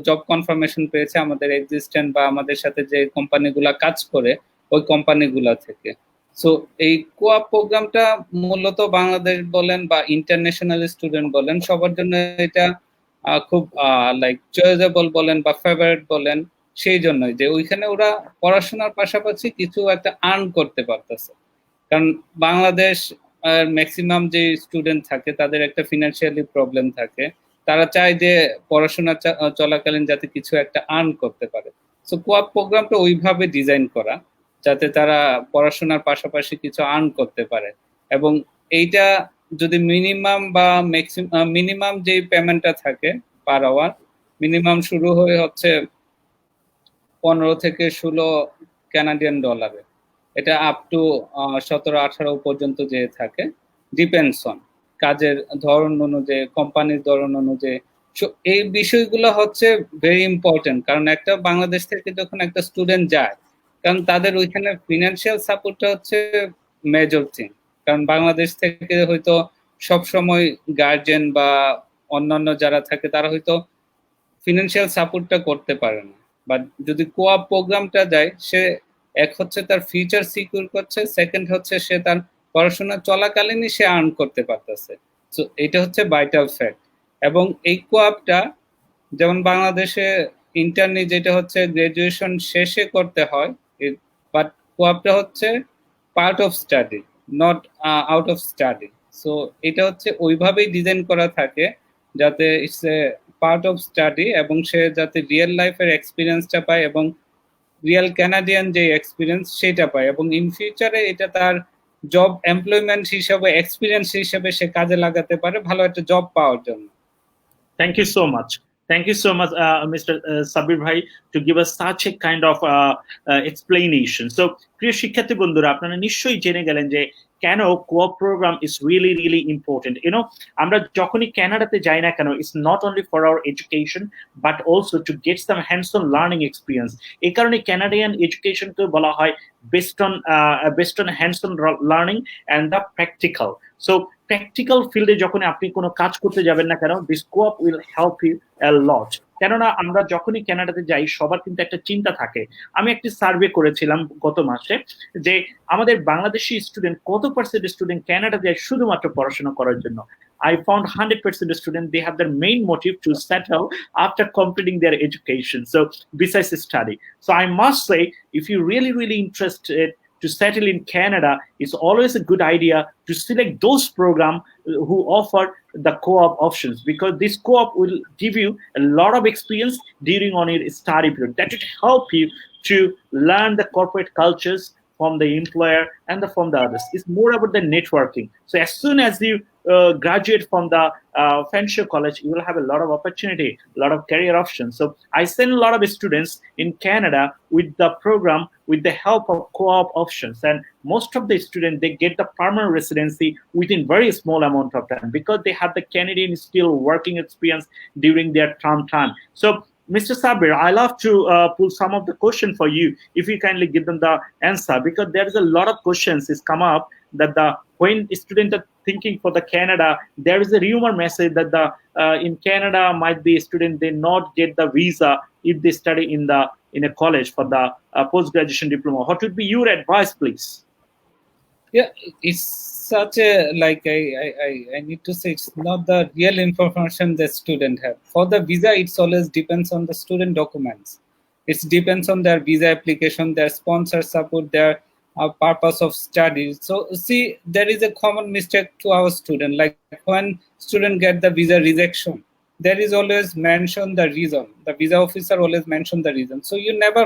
[SPEAKER 3] জব কনফার্মেশন পেয়েছে আমাদের এক্সিস্টেন্ট বা আমাদের সাথে যে কোম্পানিগুলা কাজ করে ওই কোম্পানিগুলা থেকে। সো এই কোয়াপ প্রোগ্রামটা মূলত বাংলাদেশ বলেন বা ইন্টারন্যাশনাল স্টুডেন্ট বলেন, সবার জন্য এটা খুব লাইক চয়েজেবল বলেন বা ফেভারিট বলেন, সেই জন্যই যে ওইখানে ওরা পড়াশোনার পাশাপাশি কিছু একটা আর্ন করতে পারতেছে। কারণ বাংলাদেশ ম্যাক্সিমাম যে স্টুডেন্ট থাকে তাদের একটা ফিনান্সিয়ালি প্রবলেম থাকে, তারা চায় যে পড়াশোনা চলাকালীন যাতে কিছু একটা আর্ন করতে পারে। সো কোঅপ প্রোগ্রামটা ওইভাবে ডিজাইন করা যাতে তারা পড়াশোনার পাশাপাশি কিছু আর্ন করতে পারে। এবং এইটা যদি মিনিমাম যে পেমেন্টটা থাকে পার আওয়ার, মিনিমাম শুরু হয়ে হচ্ছে 15 থেকে 16 কানাডিয়ান ডলারে, এটা আপ টু 17-18 পর্যন্ত যে থাকে, ডিপেন্ডস অন কাজের ধরন অনুযায়ী, কোম্পানির ধরন অনুযায়ী। এই বিষয়গুলো হচ্ছে ভেরি ইম্পর্টেন্ট, কারণ একটা বাংলাদেশ থেকে যখন একটা স্টুডেন্ট যায়, কারণ তাদের ওইখানে ফিনান্সিয়াল সাপোর্টটা হচ্ছে মেজর থিং। কারণ বাংলাদেশ থেকে হয়তো সব সময় গার্জেন বা অন্যান্য যারা থাকে তারা হয়তো ফিনান্সিয়াল সাপোর্টটা করতে পারে না। বাট যদি কোঅপ প্রোগ্রামটা যায়, সে এক হচ্ছে তার ফিউচার সিকিউর করছে, সেকেন্ড হচ্ছে সে তার পড়াশোনা চলাকালীনই সে আর্ন করতে পারতেছে। সো এটা হচ্ছে ভাইটাল ফ্যাক্ট। এবং এই কোঅপটা যেমন বাংলাদেশে ইন্টার্নি যেটা হচ্ছে গ্রাজুয়েশন শেষে করতে হয়, বাট কোঅপটা হচ্ছে part of study, not out of study. So এটা হচ্ছে ওইভাবেই ডিজাইন করা থাকে যাতে it's a part of study, এবং সে যাতে রিয়েল লাইফের এক্সপিরিয়েন্সটা পায় এবং রিয়েল কানাডিয়ান যে এক্সপিরিয়েন্স সেটা পায়, এবং ইন ফিউচারে এটা তার জব এমপ্লয়মেন্ট হিসাবে, এক্সপিরিয়েন্স হিসাবে সে কাজে লাগাতে পারে ভালো একটা জব পাওয়ার জন্য।
[SPEAKER 1] Thank you so much. Thank you so much, Mr. Sabir Bhai, to give us such a kind of explanation. So, প্রিয় শিক্ষার্থী বন্ধুরা, আপনারা নিশ্চয়ই জেনে গেলেন যে কেন co-op programme is really really important. আমরা যখনই কানাডাতে যাই না কেন, it's not only for our education but also to get some hands on learning experience. এই কারণে কানাডিয়ান এডুকেশনকে বলা হয় best on hands on learning and the practical. So practical ফিল্ডে যখন আপনি কোনো কাজ করতে যাবেন না কেন, this co-op will help you a lot. কেননা আমরা যখনই কানাডাতে যাই সবার কিন্তু একটা চিন্তা থাকে। আমি একটি সার্ভে করেছিলাম গত মাসে যে আমাদের বাংলাদেশি স্টুডেন্ট কত পার্সেন্ট স্টুডেন্ট কানাডা যায় শুধুমাত্র পড়াশোনা করার জন্য। I found 100% students, they have their main motive to settle after completing their education. So besides study. So I must say, if you're really, really interested to settle in Canada, it's always a good idea to select those programs who offer the co-op options, because this co-op will give you a lot of experience during on your study period. That will help you to learn the corporate cultures from the employer and from the others. It's more about the networking. So as soon as you graduate from the Fanshawe college, you will have a lot of opportunity, a lot of career options. So I send a lot of students in Canada with the program with the help of co-op options, and most of the students, they get the permanent residency within very small amount of time because they have the Canadian skill working experience during their term time. So Mr. Sabir, I love to pull some of the question for you, if you kindly give them the answer, because there is a lot of questions is come up that when students are thinking for the Canada, there is a rumor message that in Canada might be a student they not get the visa if they study in a college for the post-graduation diploma. What would be your advice, please?
[SPEAKER 3] Yeah, it's such a, like, I need to say, it's not the real information the student have. For the visa, it's always depends on the student documents. It depends on their visa application, their sponsor support, their purpose of study. So see, there is a common mistake to our student, like when student get the visa rejection, there is always mentioned the reason. The visa officer always mention the reason. So you never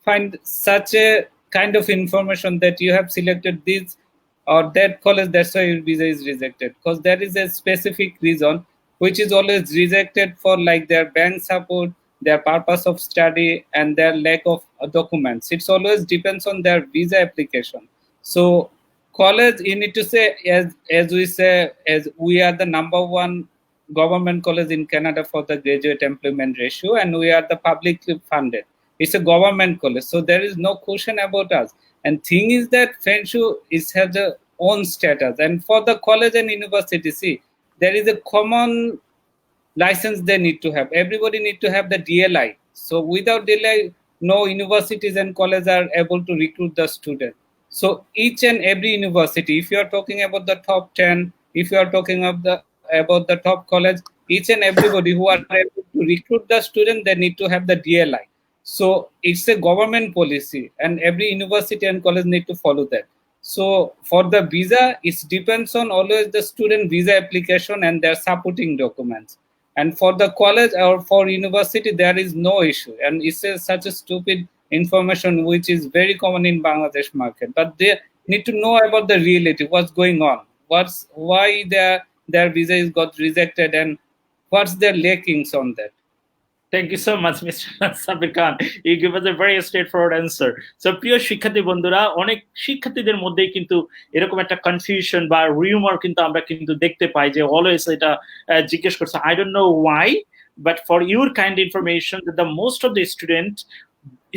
[SPEAKER 3] find such a kind of information that you have selected this or that college, that's why your visa is rejected, because there is a specific reason which is always rejected for, like, their bank support, their purpose of study, and their lack of documents. It's always depends on their visa application. So college, you need to say, as we say, as we are the #1 government college in Canada for the graduate employment ratio, and we are the publicly funded. It's a government college, so there is no question about us. And thing is that Fanshawe has a own status, and for the college and university, see, there is a common license they need to have. Everybody need to have the DLI. So without DLI, no universities and colleges are able to recruit the student. So each and every university, if you are talking about the top 10, if you are talking about the top college, each and everybody who are able to recruit the student, they need to have the DLI. So it's a government policy, and every university and college need to follow that. So for the visa, it depends on always the student visa application and their supporting documents. And for the college or for university, there is no issue. And it's such a stupid information which is very common in Bangladesh market. But they need to know about the reality, what's going on, why their visa is got rejected, and what's their lackings on that.
[SPEAKER 1] Thank you so much, Mr. Sabir Khan. You give us a very straightforward answer. So, প্রিয় শিক্ষার্থী বন্ধুরা, অনেক শিক্ষার্থীদের মধ্যেই কিন্তু এরকম একটা confusion বা রিউমার কিন্তু আমরা কিন্তু দেখতে পাই যে অলওয়েজ এটা জিজ্ঞেস করছে। I don't know why, but for your kind information, that the most of the student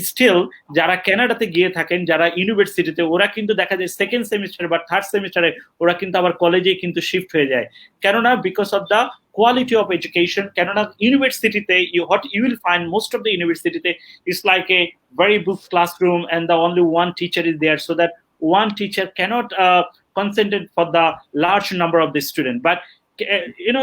[SPEAKER 1] still যারা কানাডাতে গিয়ে থাকেন, যারা ইউনিভার্সিটিতে, ওরা কিন্তু দেখা যায় সেকেন্ড সেমিস্টার বা থার্ড সেমিস্টারে ওরা কিন্তু আবার কলেজে কিন্তু শিফট হয়ে যায়। কেননা because of the quality of education. কেননা ইউনিভার্সিটিতে what you will find most of the university is like a very book classroom and the only one teacher is there, so that one teacher cannot concentrate for the large number of the student. But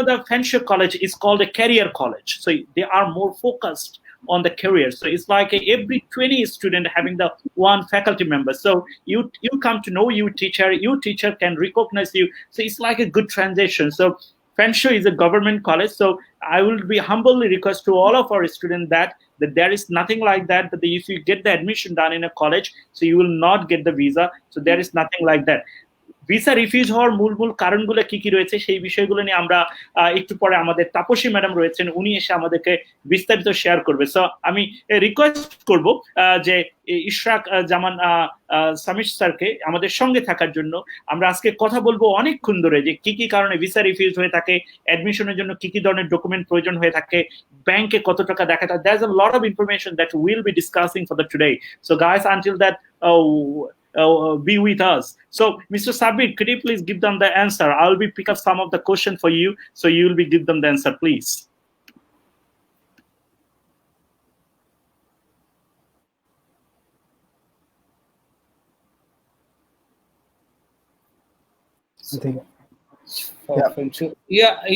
[SPEAKER 1] the Fanshawe college is called a career college, so they are more focused on the career. So it's like every 20 student having the one faculty member. So you come to know your teacher can recognize you. So it's like a good transition. So Fanshawe is a government college. So I will be humbly request to all of our students that there is nothing like that. That if you get the admission done in a college, so you will not get the visa. So there is nothing like that. Visa refuse হওয়ার মূল কারণগুলো কি কি রয়েছে সেই বিষয়গুলো নিয়ে আমরা একটু পরে আমাদের তাপসী ম্যাডাম রয়েছেন, উনি এসে আমাদেরকে বিস্তারিত শেয়ার করবে। সো আমি রিকোয়েস্ট করব যে ইশরাক জামান সামিশ স্যারকে আমাদের সঙ্গে থাকার জন্য। আমরা আজকে কথা বলবো অনেকক্ষণ ধরে যে কি কি কারণে ভিসা রিফিউজ হয়ে থাকে, অ্যাডমিশনের জন্য কি কি ধরনের ডকুমেন্ট প্রয়োজন হয়ে থাকে, ব্যাংকে কত টাকা দেখাতে। There is a lot of information that will be discussing for the today. So guys, until that be with us. So Mr. Sabir, could you please give them the answer? I will be pick up some of the question for you, so you will be give them the answer, please.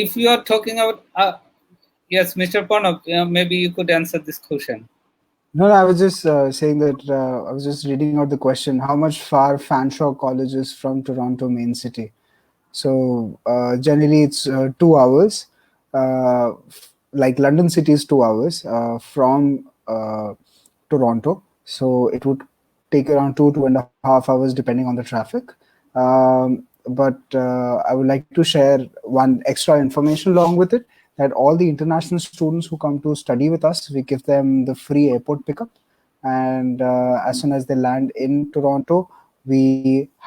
[SPEAKER 3] If you are talking about yes, Mr. Pranav, maybe you could answer this question.
[SPEAKER 2] No, I was just saying that I was just reading out the question: how much far Fanshawe College is from Toronto main city? So generally, it's 2 hours. Like London city is 2 hours from Toronto, so it would take around 2.5 hours depending on the traffic. But I would like to share one extra information along with it, that all the international students who come to study with us, we give them the free airport pickup. And as soon as they land in Toronto, we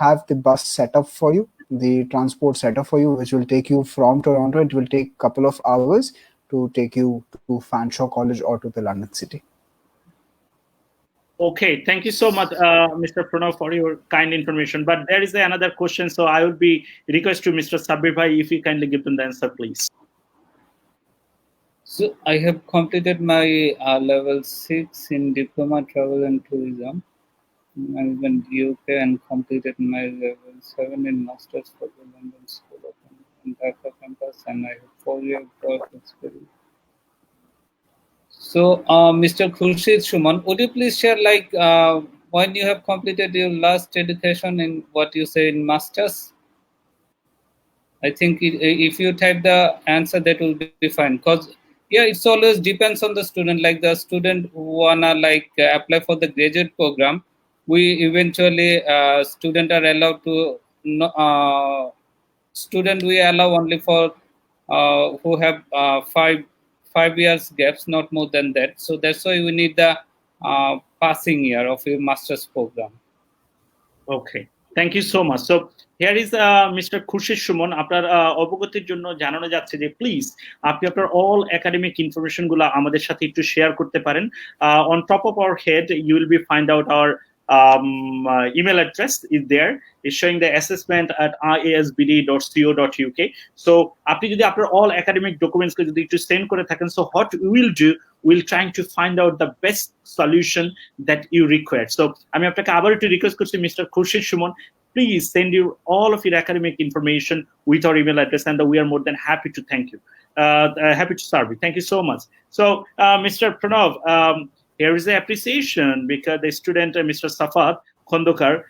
[SPEAKER 2] have the bus set up for you, the transport set up for you, which will take you from Toronto. It will take a couple of hours to take you to Fanshawe College or to the London city.
[SPEAKER 1] Okay, thank you so much, Mr. Pranav, for your kind information. But there is another question, so I would be request to Mr. Sabir Bhai if you kindly give them the answer, please.
[SPEAKER 3] So I have completed my level 6 in Diploma Travel and Tourism Management UK, and completed my level 7 in Masters for the London School of Dhaka campus, and I have 4 years work experience. So Mr. Khurshid Shuman, would you please share when you have completed your last education in what you say in Masters? I think if you type the answer, that will be fine, because it's always depends on the student. Like the student who wanna apply for the graduate program, we eventually student are allowed to we allow only for who have 5 years gaps, not more than that. So that's why we need the passing year of your master's program.
[SPEAKER 1] Okay, thank you so much. So here is Mr. Khurshid Shuman. আপনার অবগতির জন্য জানানো যাচ্ছে যে please আপনি আপনার all academic information গুলো আমাদের সাথে একটু শেয়ার করতে পারেন। On top of our head, you will be find out our email address is there. It's showing the assessment at iasbd.co.uk. So আপনি যদি আপনার all academic documents কে যদি একটু সেন্ড করে থাকেন, so what we will do, we'll trying to find out the best solution that you require. So আমি আপনাকে আবার একটু রিকোয়েস্ট করছি, Mr. Khurshid Shuman, please send you all of your academic information with our email address, and we are more than happy to thank you. happy to serve you. Thank you so much. So, Mr. Pranav, here is the appreciation because the student, Mr. Safat Khondokar,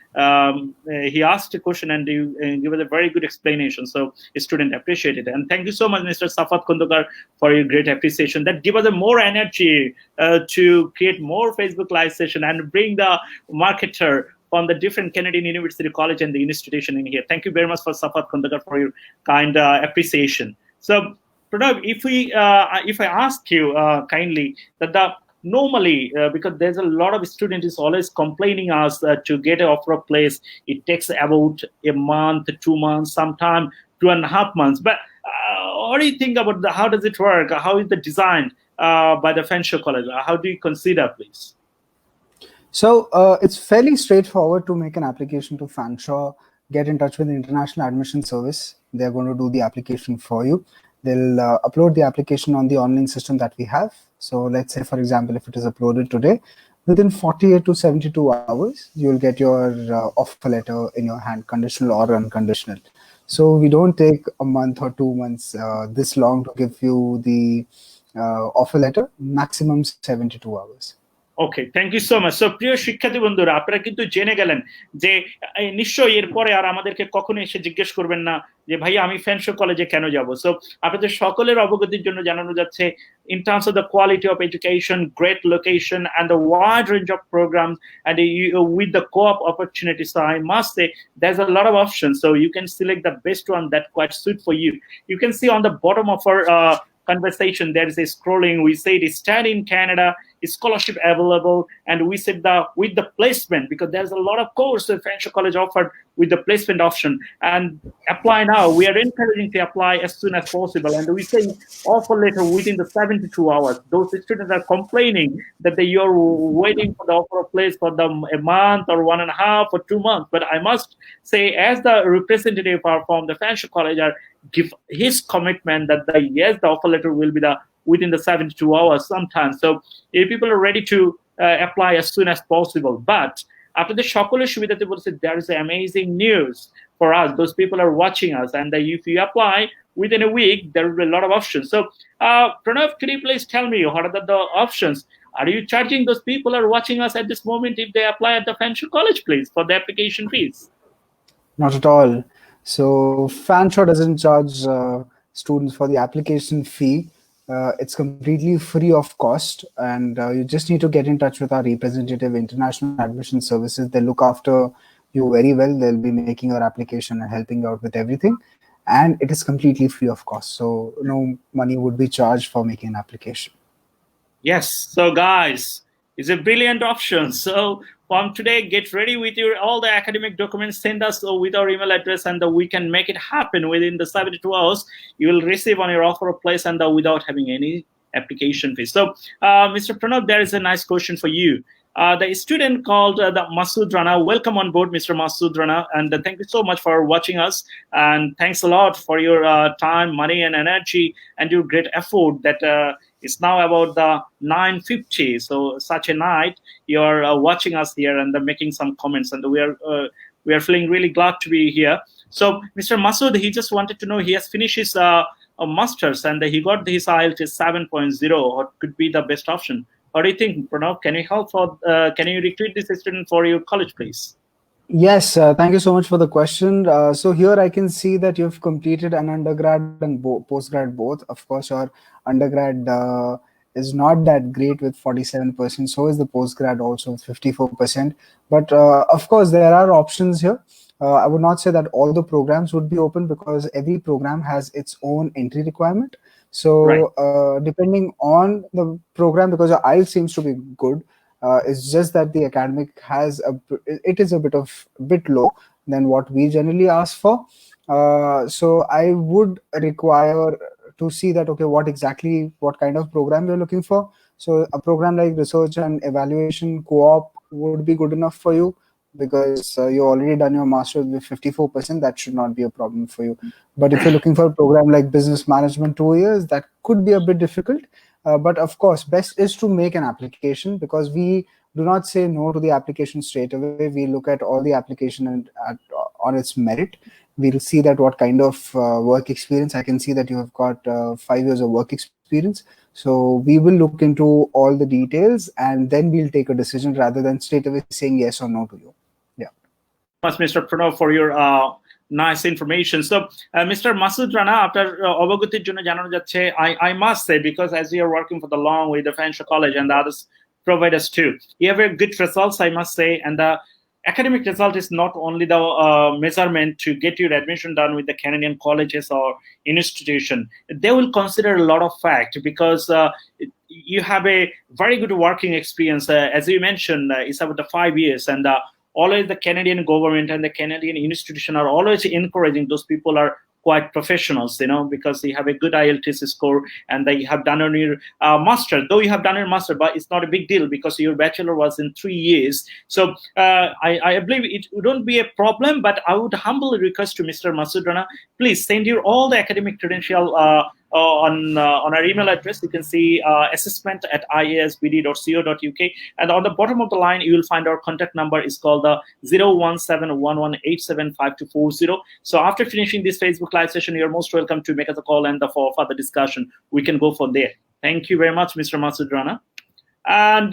[SPEAKER 1] he asked a question and you give us a very good explanation. So, a student appreciated it. And thank you so much, Mr. Safat Khondokar, for your great appreciation. That give us a more energy to create more Facebook Live session and bring the marketer from the different Canadian University College and the institution in here. Thank you very much for Safat Khondokar for your kind appreciation. So, Pranav, if I ask you kindly that the normally because there's a lot of students is always complaining us to get an offer of place, it takes about a month, 2 months, sometime 2.5 months. But what do you think about how does it work? How is it designed by the Fanshawe College? How do you consider, please?
[SPEAKER 2] So it's fairly straightforward to make an application to Fanshawe. Get in touch with the International Admission Service. They're going to do the application for you. They'll upload the application on the online system that we have. So let's say, for example, if it is uploaded today, within 48 to 72 hours, you'll get your offer letter in your hand, conditional or unconditional. So we don't take a month or 2 months this long to give you the offer letter, maximum 72 hours.
[SPEAKER 1] Okay, thank you so much. So প্রিয় শিক্ষার্থী বন্ধুরা, আপনারা কিন্তু জেনে গেলেন যে নিশ্চয়ই এরপরে আর আমাদেরকে কখনো এসে জিজ্ঞেস করবেন না যে ভাই আমি ফ্যানশো কলেজে কেন যাব। সো আপনাদের সকলের অবগতির জন্য জানানো যাচ্ছে, in terms of the quality of education, great location, and the wide range of programs, and with the co-op opportunity. So I must say there's a lot of options. So you can select the best one that quite suit for you. You can see on the bottom of our conversation there is a scrolling. We say it is study in Canada, scholarship available, and we said with the placement, because there's a lot of course that Fanshawe College offered with the placement option. And apply now. We are encouraging to apply as soon as possible, and we say offer letter within the 72 hours. Those students are complaining that you're waiting for the offer of place for them a month or 1.5 or 2 months. But I must say, as the representative from the Fanshawe College, are give his commitment that yes, the offer letter will be within the 72 hours sometimes. So if people are ready to apply as soon as possible. But after the সকলের সুবিধাতে বলছে, there is amazing news for us. Those people are watching us, and if you apply within a week, there will be a lot of options. So Pranav, could you please tell me what are the options? Are you charging those people who are watching us at this moment if they apply at the Fanshawe College, please, for the application fees?
[SPEAKER 2] Not at all. So Fanshawe doesn't charge students for the application fee. It's completely free of cost, and you just need to get in touch with our representative, International Admission Services. They look after you very well. They'll be making your application and helping out with everything, and it is completely free of cost. So no money would be charged for making an application.
[SPEAKER 1] Yes. So guys, it's a brilliant option. So from today, get ready with all the academic documents, send us with our email address, and we can make it happen within the 72 hours. You will receive on your offer of place and without having any application fees. So Mr. Pranav, there is a nice question for you. The student called the Masood Rana. Welcome on board, Mr. Masood Rana, and thank you so much for watching us, and thanks a lot for your time, money, and energy, and your great effort that it's now about the 9:50. So such a night, you're watching us here and making some comments, and we are feeling really glad to be here. So Mr. Masood, he just wanted to know, he has finished his master's and he got his IELTS 7.0. What could be the best option? What do you think, Pranav? Can you help? Can you recruit this student for your college, please?
[SPEAKER 2] Yes, thank you so much for the question. So here I can see that you've completed an undergrad and postgrad both. Of course, your undergrad is not that great with 47%. So is the postgrad also with 54%. But of course, there are options here. I would not say that all the programs would be open because every program has its own entry requirement. So depending on the program, because your IELTS seems to be good, it's just that the academic it is a bit low than what we generally ask for. So I would require to see that, okay, what kind of program you're looking for. So a program like research and evaluation co-op would be good enough for you, because you already done your master's with 54%. That should not be a problem for you. But if you're looking for a program like business management 2 years, that could be a bit difficult. But of course, best is to make an application, because we do not say no to the application straight away. We look at all the application and on its merit. We'll see that what kind of work experience. I can see that you have got 5 years of work experience. So we will look into all the details and then we'll take a decision rather than straight away saying yes or no to you. Yeah.
[SPEAKER 1] Much, Mr. Pranav, for your nice information. So, Mr. Masood Rana, after অবগতির জন্য জানানো যাচ্ছে, I must say, because as you are working for the long with the Fanshawe College and the others providers too, you have a good results, I must say, and the academic result is not only the measurement to get your admission done with the Canadian colleges or institution. They will consider a lot of fact because you have a very good working experience. As you mentioned, it's about the 5 years, and always the Canadian government and the Canadian institution are always encouraging those people are quite professionals, because they have a good IELTS score and they have done on your master. Though you have done your master, but it's not a big deal because your bachelor was in 3 years. So I believe it wouldn't be a problem, but I would humbly request to Mr. Masood Rana, please send your all the academic credential on our email address. You can see assessment@iasbd.co.uk, and on the bottom of the line you will find our contact number is called the 01711875240. So after finishing this Facebook live session, you're most welcome to make us a call, and for further discussion we can go for there. Thank you very much, Mr. Masood Rana. And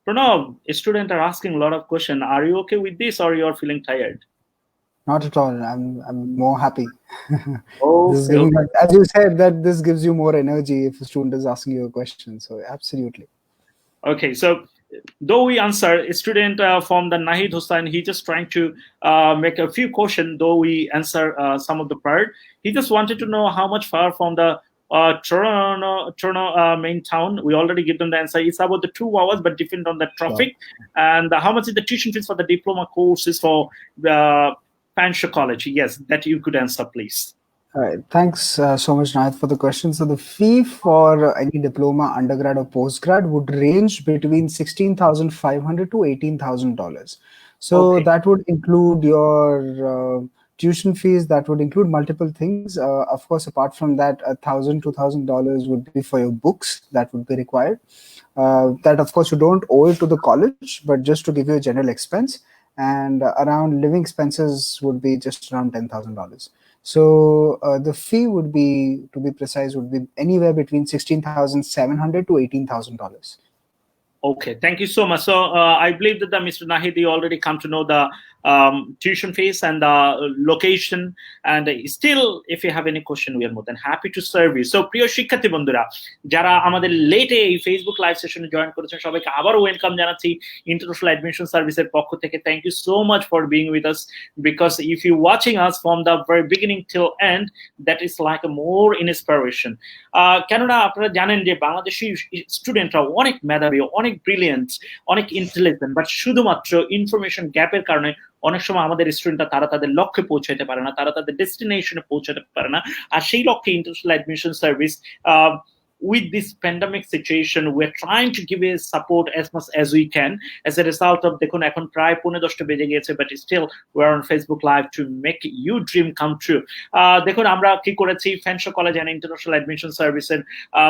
[SPEAKER 1] Pranav, students are asking a lot of questions. Are you okay with this, or you're feeling tired?
[SPEAKER 2] Not at all. I'm more happy.
[SPEAKER 1] Oh,
[SPEAKER 2] as you said, that this gives you more energy if a student is asking you a question. So absolutely.
[SPEAKER 1] Okay, so though we answer a student from the Nahid Hussain, he just trying to make a few questions. Though we answer some of the part, he just wanted to know how much far from the Toronto main town. We already give them the answer. It's about the 2 hours, but depend on the traffic. Sure. And how much is the tuition fees for the diploma courses for the Fanshawe College? Yes, that you could answer, please.
[SPEAKER 2] All right. Thanks so much, Nahid, for the question. So the fee for any diploma, undergrad or postgrad would range between $16,500 to $18,000. So okay. That would include your tuition fees. That would include multiple things. Of course, apart from that, $1,000 to $2,000 would be for your books that would be required. That, of course, you don't owe it to the college, but just to give you a general expense. And around living expenses would be just around $10,000. So the fee would be, to be precise, would be anywhere between $16,700 to $18,000.
[SPEAKER 1] Okay, thank you so much. So I believe that Mr. Nahid, you already come to know the tuition fees and the location. And still, if you have any question, we are more than happy to serve you. So, প্রিয় শিক্ষার্থী বন্ধুরা, যারা আমাদের লেটে এই Facebook live সেশনে join করেছেন, সবাইকে আবারও ওয়েলকাম জানাচ্ছি ইন্টারন্যাশনাল অ্যাডমিশন সার্ভিসের পক্ষ থেকে। Thank you so much for being with us, because if you watching us from the very beginning till end, that is like a more inspiration. কেননা আপনারা জানেন যে বাংলাদেশি স্টুডেন্টরা অনেক মেধাবী, অনেক ব্রিলিয়েন্ট, অনেক ইন্টেলিজেন্ট, বাট শুধুমাত্র ইনফরমেশন গ্যাপের কারণে অনেক সময় আমাদের স্টুডেন্টরা তারা তাদের লক্ষ্যে পৌঁছাতে পারে না, তারা তাদের ডেস্টিনেশনে পৌঁছাতে পারে না। আর সেই লক্ষ্যে international admission service with this pandemic situation, we're trying to give a support as much as we can. As a result of, দেখুন এখন প্রায় 10:30 বেজে গেছে, but still we're on Facebook Live to make your dream come true. দেখুন আমরা কি করেছি, Fanshawe College and International Admission Service এর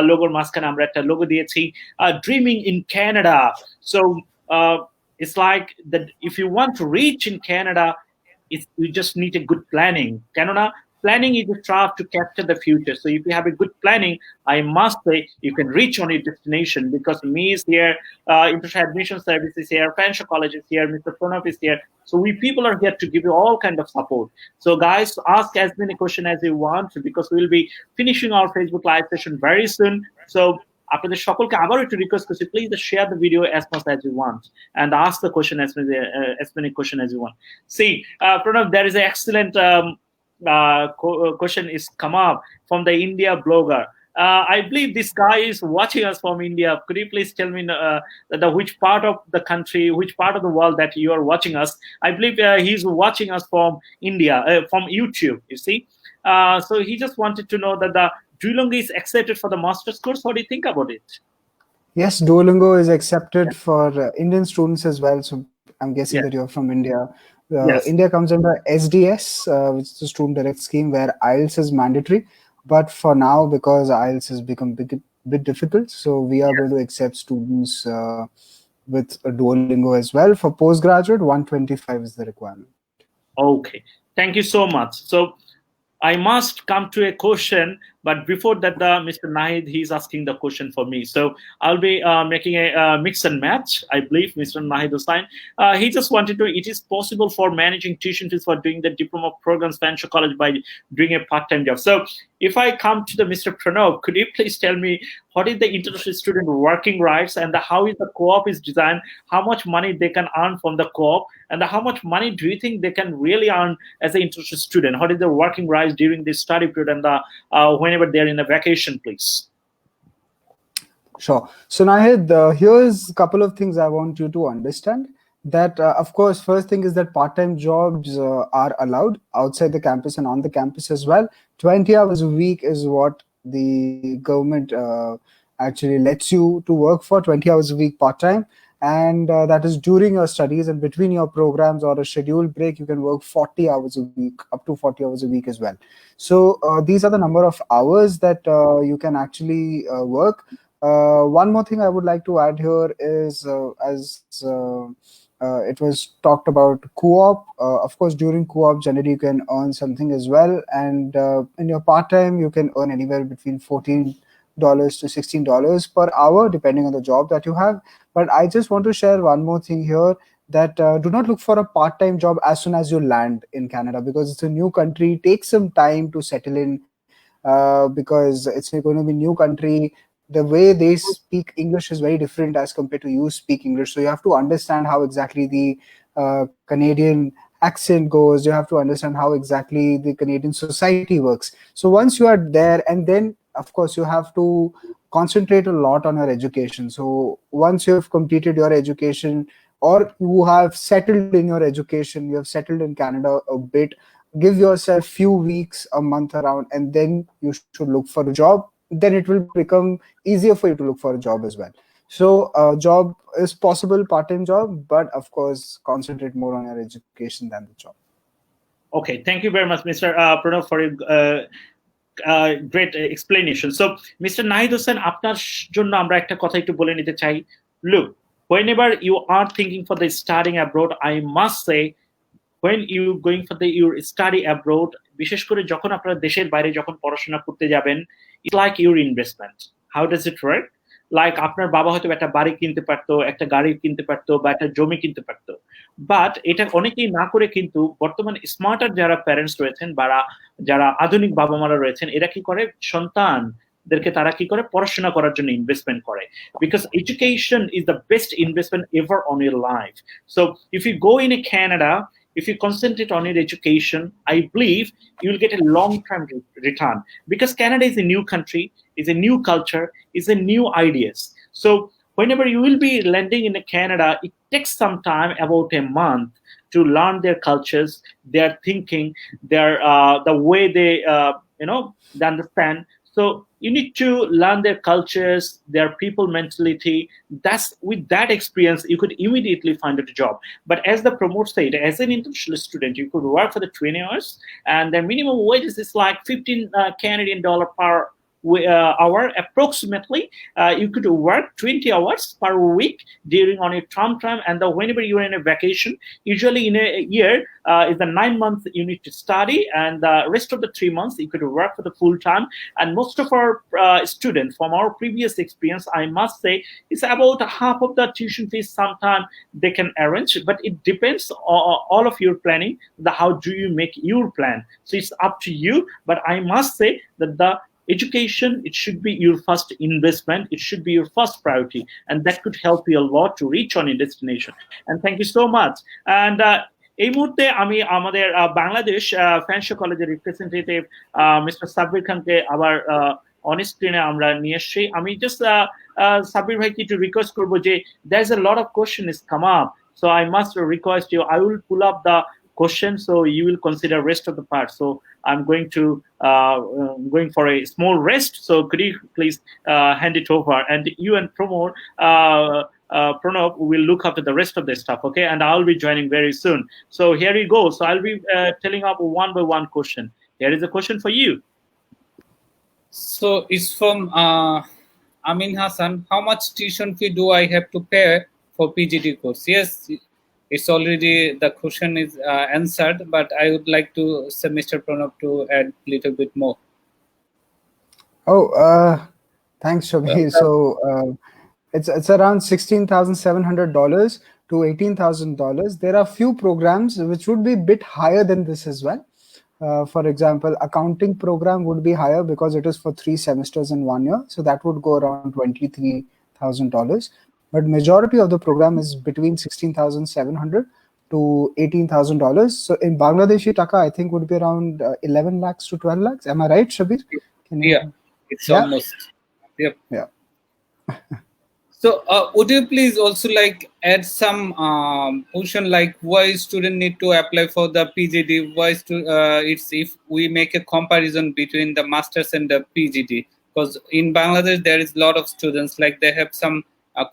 [SPEAKER 1] লোগোর মাঝখানে আমরা একটা লোগো দিয়েছি, Dreaming in Canada. So it's like that if you want to reach in Canada, you just need a good planning. Canada planning is a craft to capture the future. So if you have a good planning, I must say you can reach on your destination, because me is here, International Admission Service is here, Fanshawe College is here, Mr. Pranav is here. So we people are here to give you all kind of support. So guys, ask as many questions as you want, because we'll be finishing our Facebook live session very soon. So আপনাদের সকলকে আবার একটু request করছি, please share the video as much as you want and ask the question as many question as you want. See, Pranav, there is an excellent question is come up from the India blogger. I believe this guy is watching us from India. Could you please tell me which part of the country, which part of the world that you are watching us? I believe he's watching us from India, from YouTube, you see. So he just wanted to know that the Duolingo is accepted for the master's course. What do you think about it?
[SPEAKER 2] Yes, Duolingo is accepted for Indian students as well. So I'm guessing that you're from India.
[SPEAKER 1] Yes.
[SPEAKER 2] India comes under SDS, which is the Student Direct Scheme, where IELTS is mandatory. But for now, because IELTS has become a bit difficult, so we are going to accept students with a Duolingo as well. For postgraduate, 125 is the requirement.
[SPEAKER 1] Okay, thank you so much. So I must come to a question, but before that, Mr. Nahid, he's asking the question for me. So I'll be making a mix and match. I believe Mr. Nahid Hussain. He just wanted to. It is possible for managing tuition fees for doing the diploma programs Fanshawe College by doing a part-time job. So if I come to the Mr. Pranav, could you please tell me what is the international student working rights and how is the co-op is designed? How much money they can earn from the co-op, and how much money do you think they can really earn as an international student? What is the working rights during this study period and whenever they're in a vacation, please?
[SPEAKER 2] Sure. So Nahid, here's a couple of things I want you to understand. That of course, first thing is that part-time jobs are allowed outside the campus and on the campus as well. 20 hours a week is what the government actually lets you to work for, 20 hours a week part-time. And that is during your studies, and between your programs or a scheduled break, you can work 40 hours a week, up to 40 hours a week as well. So these are the number of hours that you can actually work. One more thing I would like to add here is it was talked about co-op. Of course, during co-op, generally you can earn something as well, and in your part-time, you can earn anywhere between $14 to $16 per hour, depending on the job that you have. But I just want to share one more thing here, that do not look for a part-time job as soon as you land in Canada, because it's a new country. Take some time to settle in, because it's going to be a new country. The way they speak English is very different as compared to you speak English. So you have to understand how exactly the Canadian accent goes. You have to understand how exactly the Canadian society works. So once you are there, and then of course you have to concentrate a lot on your education. So once you have completed your education, or you have settled in your education, you have settled in Canada a bit, give yourself few weeks, a month around, and then you should look for a job. Then it will become easier for you to look for a job as well. So job is possible, part-time job, but of course concentrate more on your education than the job.
[SPEAKER 1] Okay, thank you very much, Mr. Pranav, for your great explanation. So, Mr. Nahid Hussain, আপনার জন্য আমরা একটা কথা একটু বলে নিতে চাই. Look, whenever you are thinking for the studying abroad, I must say, when you going for your study abroad, বিশেষ করে যখন আপনারা দেশের বাইরে যখন পড়াশোনা করতে যাবেন, it's like your investment. How does it work? Like আপনার বাবা হয়তো একটা বাড়ি কিনতে পারতো, একটা গাড়ি কিনতে পারতো, বা একটা জমি কিনতে পারতো, বাট এটা অনেকেই না করে কিন্তু বর্তমানে স্মার্টার যারা প্যারেন্টস রয়েছেন বা যারা আধুনিক বাবা মারা রয়েছেন, এরা কি করে, সন্তানদেরকে তারা কি করে, পড়াশোনা করার জন্য ইনভেস্টমেন্ট করে, because education is the best investment ever on your life. So if you go in a Canada, if you concentrate on your education, I believe you will get a long-term return, because Canada is a new country, is a new culture, is a new ideas. So whenever you will be landing in Canada, it takes some time, about a month, to learn their cultures, their thinking, their the way they they understand. So you need to learn their cultures, their people mentality. That's, with that experience, you could immediately find a job. But as the promoter said, as an international student, you could work for the 20 hours, and the minimum wages is like 15 Canadian dollar per hour approximately. You could work 20 hours per week during on your term time, and whenever you're in a vacation, usually in a year is the 9 months you need to study, and the rest of the 3 months you could work for the full time. And most of our students, from our previous experience, I must say, it's about half of the tuition fees sometimes they can arrange, but it depends on all of your planning, how do you make your plan. So it's up to you, but I must say that the education, it should be your first investment, it should be your first priority, and that could help you a lot to reach on your destination. And thank you so much. And এই মুহূর্তে আমি আমাদের বাংলাদেশ ফ্যানশাwe কলেজের representative mister Sabbir খানকে আবার on স্ক্রিনে আমরা নিয়ে এসেছি. আমি জাস্ট সাব্বির ভাইকে একটু রিকোয়েস্ট করবো যে there is a lot of question is come up, so I must request you, I will pull up the question, so you will consider rest of the part. So I'm going to going for a small rest, so could you please hand it over, and you and Pranav will look after the rest of the stuff, okay? And I'll be joining very soon. So here you go. So I'll be telling up one by one question. Here is a question for you.
[SPEAKER 3] So it's from Amin Hassan. How much tuition fee do I have to pay for PGD course? Yes, it's already the question is answered, but I would like to say Mr. Pranab to add a little bit more.
[SPEAKER 2] Oh, thanks, Shabir. So it's around $16,700 to $18,000. There are few programs which would be a bit higher than this as well. For example, accounting program would be higher because it is for 3 semesters in 1 year. So that would go around $23,000. But majority of the program is between 16,700 to $18,000. So in Bangladeshi taka, I think would be around 11 lakhs to 12 lakhs. Am I right, Shabir?
[SPEAKER 3] Yeah, it's
[SPEAKER 2] Yeah.
[SPEAKER 3] almost. Yep.
[SPEAKER 2] Yeah.
[SPEAKER 3] So would you please also like add some portion like why student need to apply for the PGD? Why it's if we make a comparison between the masters and the PGD, because in Bangladesh there is a lot of students like they have some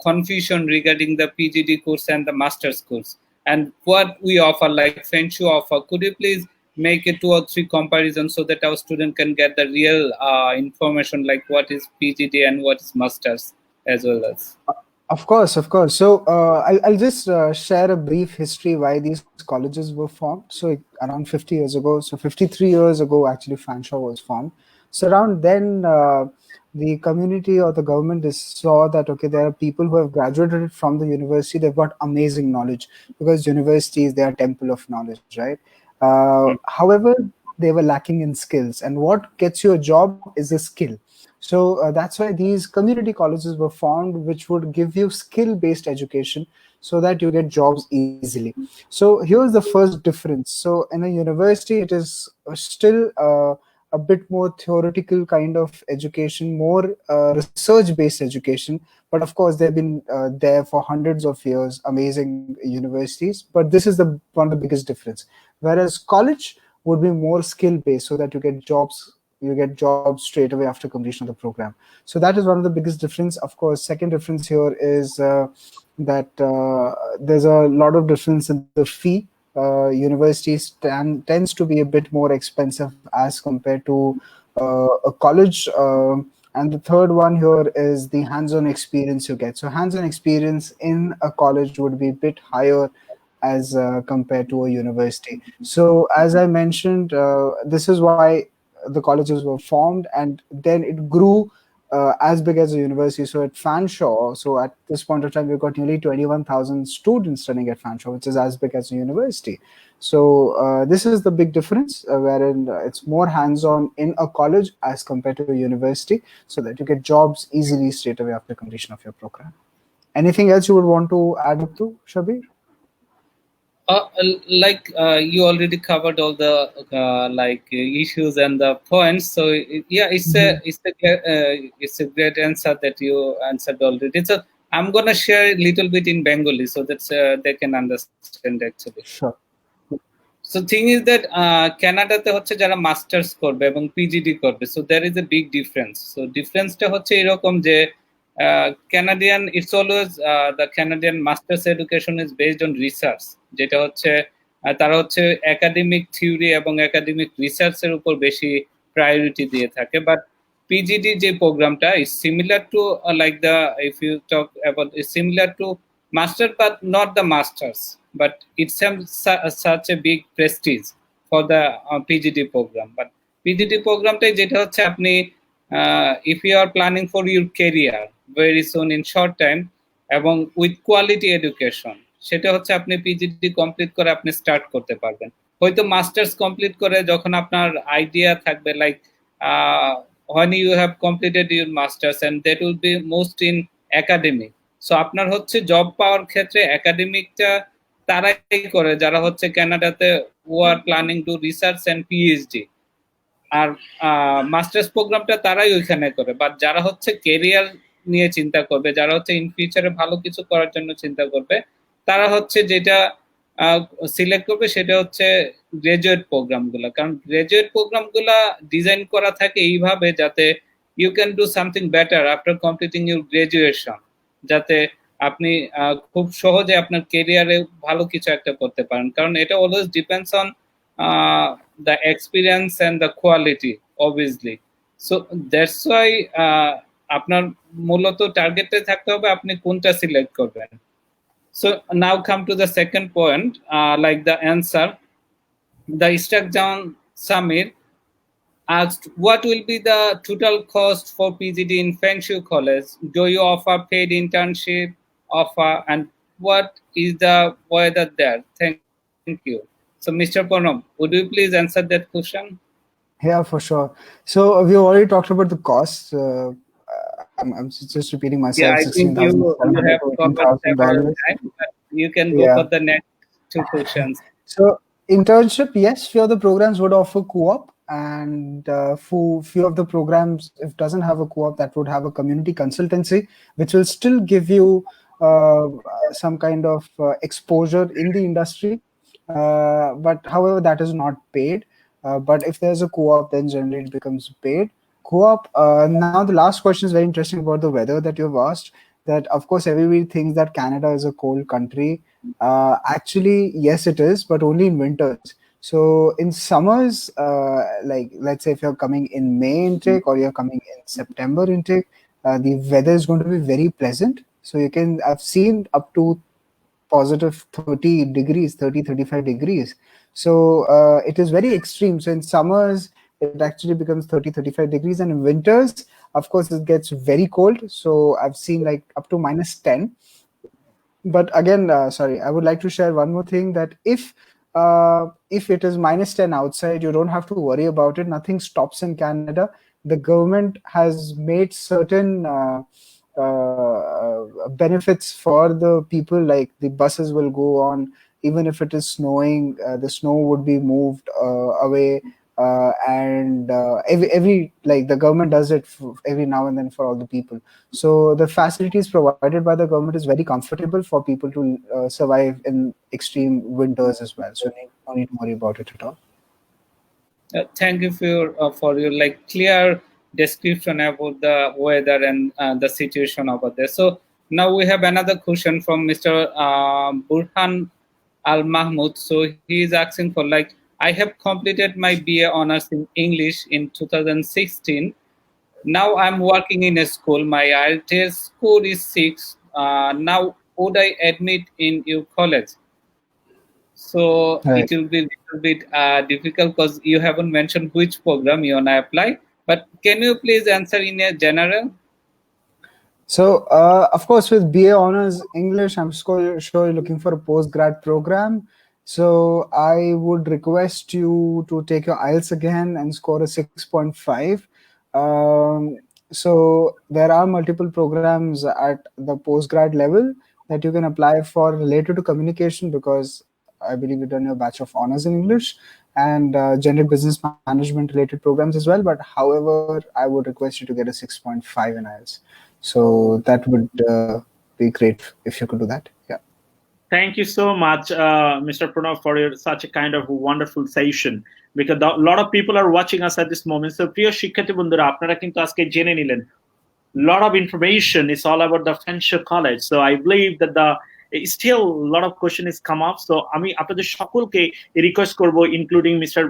[SPEAKER 3] confusion regarding the PGD course and the masters course, and what we offer like Fanshawe offer. Could you please make a 2 or 3 comparisons so that our student can get the real information like what is PGD and what is masters as well as.
[SPEAKER 2] Of course, of course. So I'll just share a brief history why these colleges were formed. So around 50 years ago, so 53 years ago, actually, Fanshawe was formed. So around then, the community or the government saw that, okay, there are people who have graduated from the university, they've got amazing knowledge, because universities, they are temple of knowledge, right? However, they were lacking in skills. And what gets you a job is a skill. So that's why these community colleges were formed, which would give you skill-based education so that you get jobs easily. So here's the first difference. So in a university, it is still a bit more theoretical kind of education, more research-based education. But of course, they've been there for hundreds of years, amazing universities. But this is one of the biggest difference. Whereas college would be more skill-based so that you get jobs straight away after completion of the program. So that is one of the biggest difference. Of course, second difference here is that there's a lot of difference in the fee. Universities tends to be a bit more expensive as compared to a college. And the third one here is the hands-on experience you get. So hands-on experience in a college would be a bit higher as compared to a university. So as I mentioned, this is why the colleges were formed, and then it grew as big as a university. So at Fanshawe, so at this point of time, we've got nearly 21,000 students studying at Fanshawe, which is as big as a university. So this is the big difference, wherein it's more hands-on in a college as compared to a university, so that you get jobs easily straight away after completion of your program. Anything else you would want to add up to, Shabir?
[SPEAKER 3] You already covered all the issues and the points. So yeah, it's a great answer that you answered already. So I'm gonna share a little bit in Bengali so that they can understand actually.
[SPEAKER 2] Sure.
[SPEAKER 3] So thing is that Canada-তে হচ্ছে যারা masters করবে এবং PGD করবে, so there is a big difference. So difference-টা হচ্ছে এরকম যে Canadian, it's always the Canadian master's education is based on research, যেটা হচ্ছে তারা হচ্ছে একাডেমিক থিওরি এবং একাডেমিক রিসার্চের উপর বেশি প্রায়োরিটি দিয়ে থাকে। বাট পিজিডি যে প্রোগ্রামটা is similar to like the, if you talk about, is similar to master but not the masters, but it's such a big prestige for the PGD program. But PGD programটাই যেটা হচ্ছে আপনি if you are planning for your career very soon in short time এবং with quality education, সেটা হচ্ছে আপনি PGD complete করে আপনি start করতে পারবেন। হয়তো মাস্টার্স কমপ্লিট করে যখন আপনার আইডিয়া থাকবে like when you have completed your masters and that will be most in academic, so আপনার হচ্ছে জব পাওয়ার ক্ষেত্রে একাডেমিকটা তারাই করে যারা হচ্ছে কানাডাতে who are planning to research and PhD, আর মাস্টার্স প্রোগ্রামটা তারাই ওইখানে করে। বাট যারা হচ্ছে ক্যারিয়ার নিয়ে চিন্তা করবে, যারা হচ্ছে ইন ফিউচারে ভালো কিছু করার জন্য চিন্তা করবে, তারা হচ্ছে যেটা সিলেক্ট করবে সেটা হচ্ছে গ্রাজুয়েট প্রোগ্রামগুলো। কারণ গ্রাজুয়েট প্রোগ্রামগুলো ডিজাইন করা থাকে এইভাবে যাতে you can do something better after completing your graduation, যাতে আপনি খুব সহজে আপনার ক্যারিয়ারে ভালো কিছু একটা করতে পারেন। কারণ এটা always depends on the experience and the quality obviously. So that's why আপনার মূলত টার্গেটে থাকতে হবে আপনি কোনটা সিলেক্ট করবেন। So now come to the second point, like the answer. The Istakjan Samir asked, what will be the total cost for PGD in Fanshawe College? Do you offer paid internship offer, and what is the weather there? Thank you. So Mr. Pranab, would you please answer that question?
[SPEAKER 2] Yeah, for sure. So we already talked about the costs. I'm just repeating
[SPEAKER 3] Yeah,
[SPEAKER 2] myself.
[SPEAKER 3] I think you
[SPEAKER 2] $16,700
[SPEAKER 3] have
[SPEAKER 2] to
[SPEAKER 3] covered several
[SPEAKER 2] $18,000.
[SPEAKER 3] times, but you can go
[SPEAKER 2] Yeah.
[SPEAKER 3] for the next two questions.
[SPEAKER 2] So internship, yes, few of the programs would offer co-op, and for few of the programs, if doesn't have a co-op, that would have a community consultancy, which will still give you some kind of exposure in the industry. But however, that is not paid. But if there's a co-op, then generally it becomes paid. Co-op. Now the last question is very interesting about the weather that you've asked. That of course everybody thinks that Canada is a cold country. Actually, yes, it is, but only in winters. So in summers, like let's say if you're coming in May intake or you're coming in September intake, the weather is going to be very pleasant. So I've seen up to positive 30 degrees, 30, 35 degrees. So it is very extreme. So in summers, it actually becomes 30, 35 degrees. And in winters, of course, it gets very cold. So I've seen like up to -10. But again, sorry, I would like to share one more thing, that if it is -10 outside, you don't have to worry about it. Nothing stops in Canada. The government has made certain benefits for the people, like the buses will go on even if it is snowing. The snow would be moved away, and every like the government does it every now and then for all the people. So the facilities provided by the government is very comfortable for people to survive in extreme winters as well. So no need to worry about it at all.
[SPEAKER 3] Thank you for your like clear description about the weather and the situation over there. So now we have another question from Mr. Burhan Al Mahmoud. So he is asking for, like, I have completed my BA honors in English in 2016. Now I'm working in a school. My IELTS score is 6. Now would I admit in your college? So
[SPEAKER 2] Right.
[SPEAKER 3] it will be a little bit difficult because you haven't mentioned which program you want to apply. But can you please answer in a general?
[SPEAKER 2] So, of course, with BA Honors English, I'm sure you're looking for a postgrad program. So, I would request you to take your IELTS again and score a 6.5. So, there are multiple programs at the postgrad level that you can apply for related to communication, because I believe you've done your Bachelor of Honors in English, and general business management related programs as well. But however, I would request you to get a 6.5 in IELTS. So that would be great if you could do that. Yeah.
[SPEAKER 1] Thank you so much, Mr. Pranav, for such a kind of wonderful session, because a lot of people are watching us at this moment. So, প্রিয় শিক্ষার্থী বন্ধুরা, আপনারা কিন্তু আজকে জেনে নিলেন. Lot of information is all about the Fanshawe College. So I believe that still a lot of question is come up. So আমি আপনাদের সকলকে রিকোয়েস্ট করব, ইনক্লুডিং মিস্টার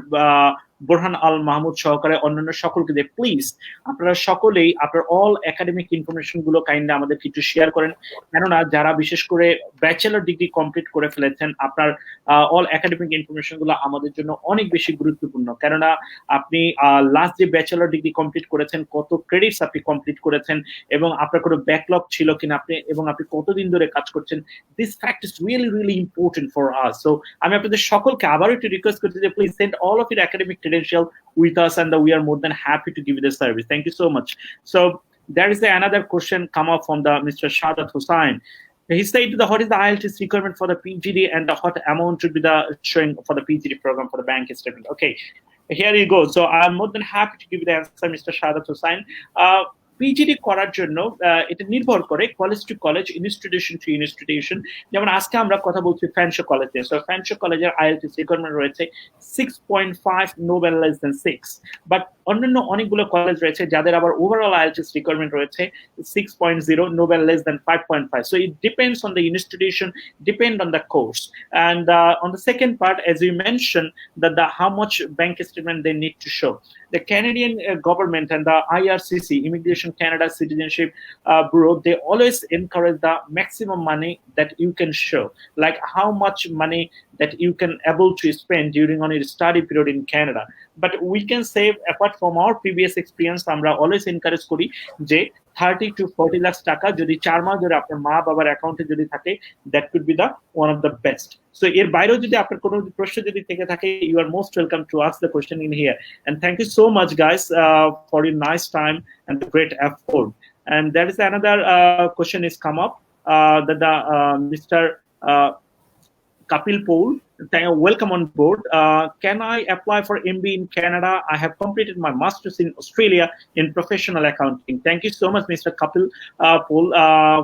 [SPEAKER 1] বোরহান আল মাহমুদ সহকারে অন্যান্য সকলকে, যে প্লিজ আপনারা সকলেই আপনার অল একাডেমিক ইনফরমেশন গুলো কাইন্ডলি আমাদেরকে একটু শেয়ার করেন, কেননা যারা বিশেষ করে ব্যাচেলর ডিগ্রি কমপ্লিট করে ফেলেছেন, আপনার অল একাডেমিক ইনফরমেশন গুলো আমাদের জন্য অনেক বেশি গুরুত্বপূর্ণ। কেননা আপনি লাস্ট যে ব্যাচেলর ডিগ্রি কমপ্লিট করেছেন, কত ক্রেডিটস আপনি কমপ্লিট করেছেন, এবং আপনার কোনো ব্যাকলগ ছিল কিনা, আপনি কতদিন ধরে কাজ করছেন, this fact is really really important for us. So আমি আপনাদের সকলকে আবার একটু রিকোয়েস্ট করতে, যে please send all of your academic credential with us, and we are more than happy to give you the service. Thank you so much. So there is another question come up from the Mr. Shadat Hussain. He said, what is the IELTS requirement for the PGD, and what amount should be the showing for the PGD program for the bank statement? Okay, here you go. So I'm more than happy to give you the answer, Mr. Shadat Hussain. PGD করার জন্য এটা নির্ভর করে college to college, institution to institution. যেমন আজকে আমরা কথা বলছি ফ্যানশো কলেজে, সো ফ্যানশো কলেজের আইএলটিএস রিকোয়ারমেন্ট রয়েছে 6.5, নো লেস দেন 6। বাট অন্যান্য অনেকগুলো কলেজ রয়েছে যাদের আবার ওভারঅল আইএলটিএস রিকোয়ারমেন্ট রয়েছে 6.0, no less than 5.5. So it depends on the institution, depend on the course. And on the second part, as you mentioned, that how much bank statement they need to show. The Canadian government and the IRCC, Immigration Immigration Canada Citizenship Bureau, they always encourage the maximum money that you can show, like how much money that you can able to spend during on your study period in Canada. But we can save, apart from our previous experience, আমরা always encourage করি যে 30 to 40 lakh টাকা যদি 4 মাস ধরে আপনার মা বাবার অ্যাকাউন্টে যদি থাকে, that could be the one of the best. So এর বাইরেও যদি আপনার কোনো প্রশ্ন যদি থেকে থাকে, you are most welcome to ask the question in here. And thank you so much, guys, for your nice time and the great effort. And there is another question is come up that the Mr. Kapil Paul, welcome on board. Can I apply for MBA in Canada? I have completed my master's in Australia in professional accounting. Thank you so much, Mr. Kapil Paul,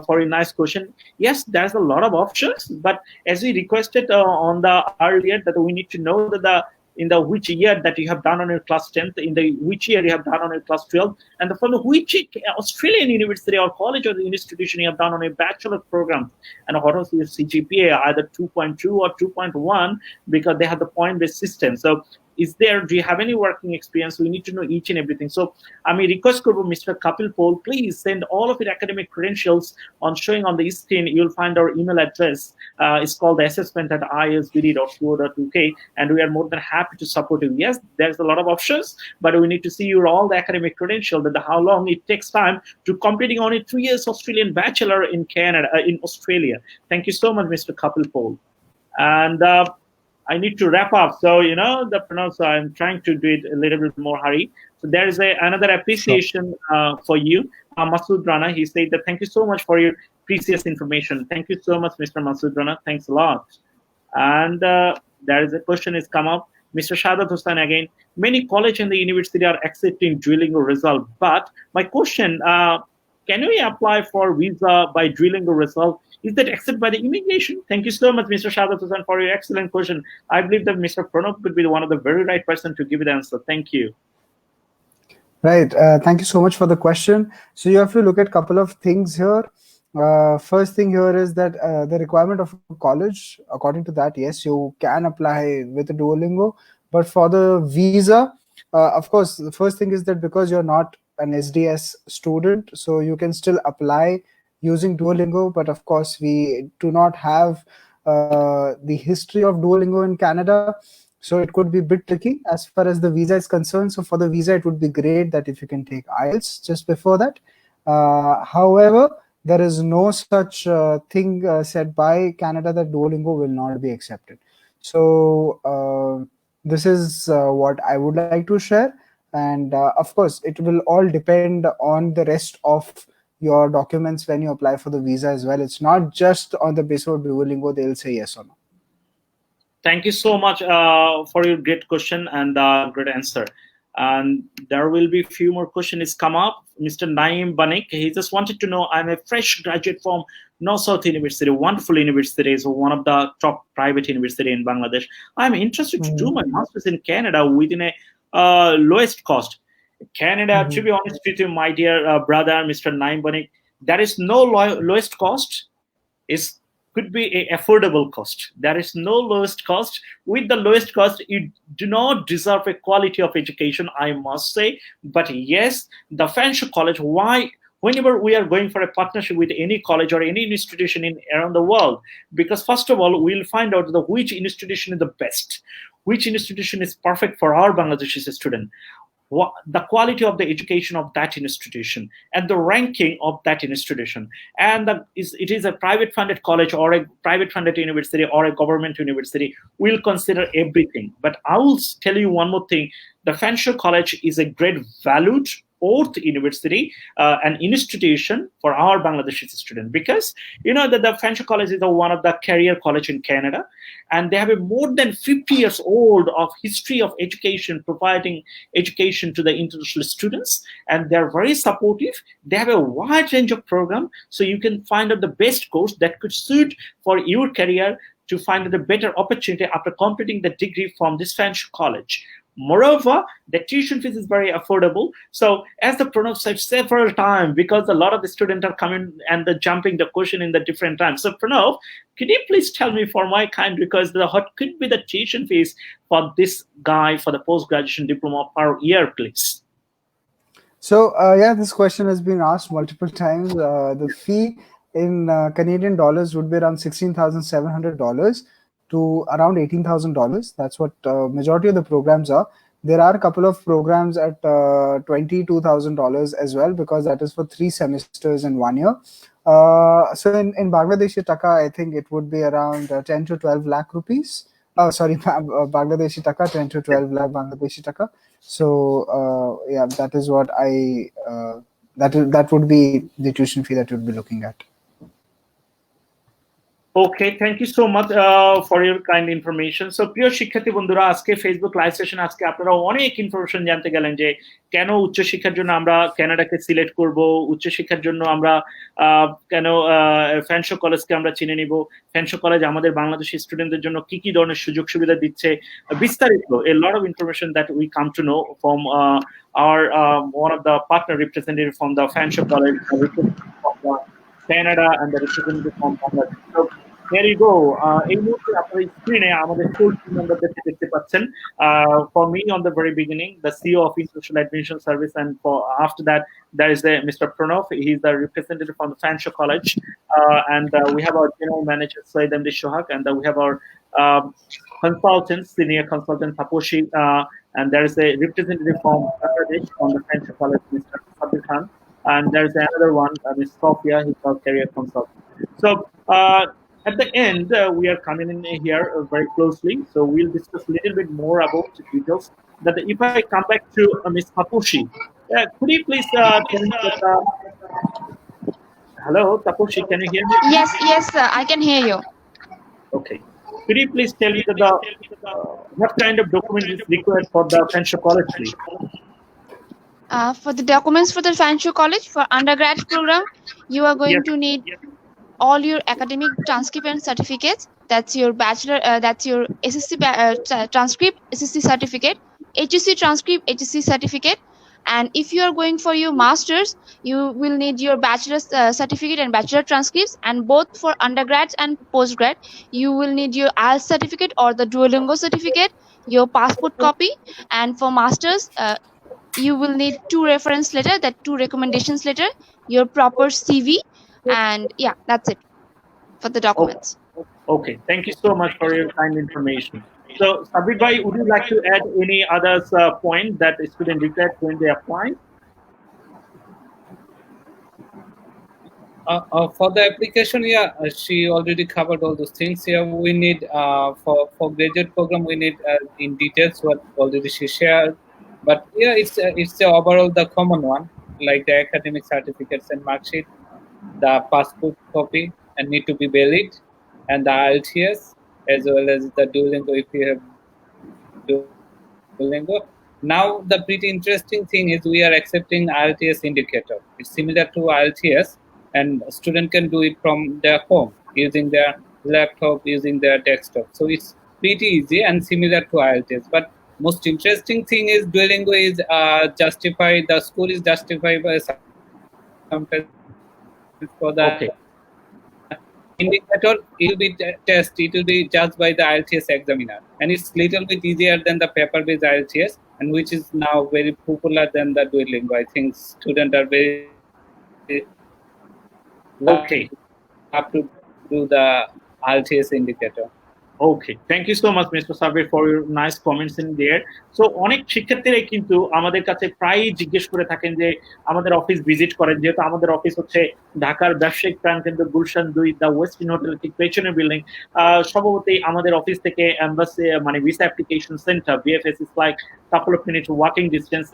[SPEAKER 1] for a nice question. Yes, there's a lot of options, but as we requested on the earlier, that we need to know that in the which year that you have done on your class 10th, in the which year you have done on your class 12, and from which Australian university or college or the institution you have done on a bachelor program, and what was your CGPA, either 2.2 or 2.1, because they have the point-based system. So do you have any working experience? We need to know each and everything. So I mean, request করবো Mr. Kapil Paul, please send all of your academic credentials on showing on the screen. You'll find our email address. It's called the assessment@isbd.co.uk, and we are more than happy to support you. Yes, there's a lot of options, but we need to see your all the academic credentials, that how long it takes time to completing only 3 years Australian bachelor in Canada, in Australia. Thank you so much, Mr. Kapil Paul. And I need to wrap up. So, so I'm trying to do it a little bit more hurry. So there is another appreciation for you, Masood Rana. He said that thank you so much for your precious information. Thank you so much, Mr. Masood Rana. Thanks a lot. And there is a question has come up. Mr. Shadat Hussain again. Many college and the university are accepting Duolingo result. But my question, can we apply for visa by Duolingo result? Is that accepted by the immigration? Thank you so much, Mr. Shadat Hussain, for your excellent question. I believe that Mr. Pranav could be one of the very right person to give the answer. Thank you.
[SPEAKER 2] Right. Thank you so much for the question. So you have to look at a couple of things here. First thing here is that the requirement of college, according to that, yes, you can apply with a Duolingo. But for the visa, of course, the first thing is that because you're not an SDS student, so you can still apply using Duolingo. But of course, we do not have the history of Duolingo in Canada, so it could be a bit tricky as far as the visa is concerned. So for the visa, it would be great that if you can take IELTS just before that. However, there is no such thing said by Canada that Duolingo will not be accepted. So this is what I would like to share. And of course, it will all depend on the rest of your documents when you apply for the visa as well. It's not just on the basis of Duolingo, they'll say yes or no.
[SPEAKER 1] Thank you so much for your great question and great answer. And there will be a few more questions come up. Mr. Naeem Banik, he just wanted to know, I'm a fresh graduate from North South University, wonderful university, so one of the top private university in Bangladesh. I'm interested to do my master's in Canada within a lowest cost. Canada, to be honest with you, my dear brother, Mr. Naeem Banik, there is no lowest cost. It could be a affordable cost. There is no lowest cost. With the lowest cost, you do not deserve a quality of education, I must say. But yes, the Fanshawe College, why? Whenever we are going for a partnership with any college or any institution around the world, because first of all, we'll find out which institution is the best, which institution is perfect for our Bangladeshi student, the quality of the education of that institution, and the ranking of that institution, and it is a private funded college or a private funded university or a government university. We'll consider everything. But I will tell you one more thing. The Fanshawe College is a great valued Oath University, an institution for our Bangladeshi students, because you know that the Fanshawe College is one of the career college in Canada, and they have a more than 50 years old of history of education, providing education to the international students, and they're very supportive. They have a wide range of program, so you can find out the best course that could suit for your career to find out a better opportunity after completing the degree from this Fanshawe College. Moreover, the tuition fees is very affordable. So as the Pranav said several times, because a lot of the students are coming and they're jumping the question in the different times. So Pranav, could you please tell me for my kind, because what could be the tuition fees for this guy for the post-graduation diploma per year, please?
[SPEAKER 2] So yeah, this question has been asked multiple times. The fee in Canadian dollars would be around $16,700 to around $18,000. That's what majority of the programs are. There are a couple of programs at $22,000 as well, because that is for 3 semesters in 1 year. So in Bangladeshi taka, I think it would be around 10 to 12 lakh rupees. Oh, sorry, Bangladeshi taka, 10 to 12 lakh Bangladeshi taka. So yeah, that is what that would be the tuition fee that you would be looking at.
[SPEAKER 1] Okay, thank you so much for your kind information. So প্রিয় শিক্ষার্থী বন্ধুরা, আজকে Facebook live session আজকে আপনারা অনেক information জানতে গেলেন যে কেন উচ্চশিক্ষার জন্য আমরা কানাডাকে সিলেক্ট করব, উচ্চশিক্ষার জন্য আমরা কেন ফ্যানশো কলেজকে আমরা চিনে নিব, ফ্যানশো কলেজ আমাদের বাংলাদেশি স্টুডেন্টদের জন্য কি কি ধরনের সুযোগ সুবিধা দিচ্ছে, বিস্তারিত a lot of information that we come to know from our one of the partner representative from the Fanshawe college, from Canada, and the representative from Bangladesh. So there you go. এই মুহূর্তে আপনার স্ক্রিনে আমাদের full team মেম্বারদের দেখতে পাচ্ছেন. For me, on the very beginning, the CEO of International Admission Service, and for after that, there is the Mr. Pranav. He's the representative from the Fanshawe College, and we have our general manager Said Md Shohak, and we have our consultant, senior consultant Taposhi, and there is a representative from Bangladesh from the Fanshawe College, Mr. Sabir Khan. And there's another one, Ms. Sophia, he's our career consultant. So at the end, we are coming in here very closely. So we'll discuss a little bit more about the details. That if I come back to Ms. Taposhi, could you please tell me that, hello, Taposhi, can you hear me?
[SPEAKER 4] Yes, I can hear you.
[SPEAKER 1] Okay. Could you please tell me that what kind of document is required for the Fanshawe College, please?
[SPEAKER 4] For the documents for the Fanshawe College for undergrad program, you are going to need all your academic transcript and certificates. That's your bachelor, that's your SSC transcript, SSC certificate, HSC transcript, HSC certificate. And if you are going for your masters, you will need your bachelor's certificate and bachelor transcripts. And both for undergrads and postgrad, you will need your IELTS certificate or the Duolingo certificate, your passport copy. And for masters, you will need 2 reference letter, that 2 recommendations letter, your proper CV, and yeah, that's it for the documents.
[SPEAKER 1] Okay, thank you so much for your kind information. So Sabir bhai, would you like to add any other point that a student required when they apply?
[SPEAKER 3] For the application, yeah, she already covered all those things. Here we need for graduate program, we need in details what already she shared. But yeah, it's the overall the common one, like the academic certificates and mark sheet, the passport copy and need to be valid, and the IELTS as well as the Duolingo if you have Duolingo. Now the pretty interesting thing is we are accepting IELTS indicator. It's similar to IELTS, and a student can do it from their home using their laptop, using their desktop. So it's pretty easy and similar to IELTS. But most interesting thing is Duolingo is justified, the school is justified by some for the indicator. It will be test, it will be judged by the IELTS examiner, and it's little bit easier than the paper-based IELTS, and which is now very popular than the Duolingo. I think students are very have to do the IELTS indicator.
[SPEAKER 1] Okay, thank you so much, Mr. Sabir, for your nice comments in there. So অনেক শিক্ষার্থীরাই কিন্তু আমাদের কাছে প্রায়ই জিজ্ঞেস করে থাকেন যে আমাদের অফিস ভিজিট করেন, যেহেতু আমাদের অফিস হচ্ছে ঢাকার ব্যবসায়িক প্রাণকেন্দ্র গুলশান 2 দ্য ওয়েস্টিন হোটেল ঠিক পেছনের বিল্ডিং। স্বভাবতই আমাদের অফিস থেকে এমবাসি মানে visa application centre VFS is like couple of minute walking distance.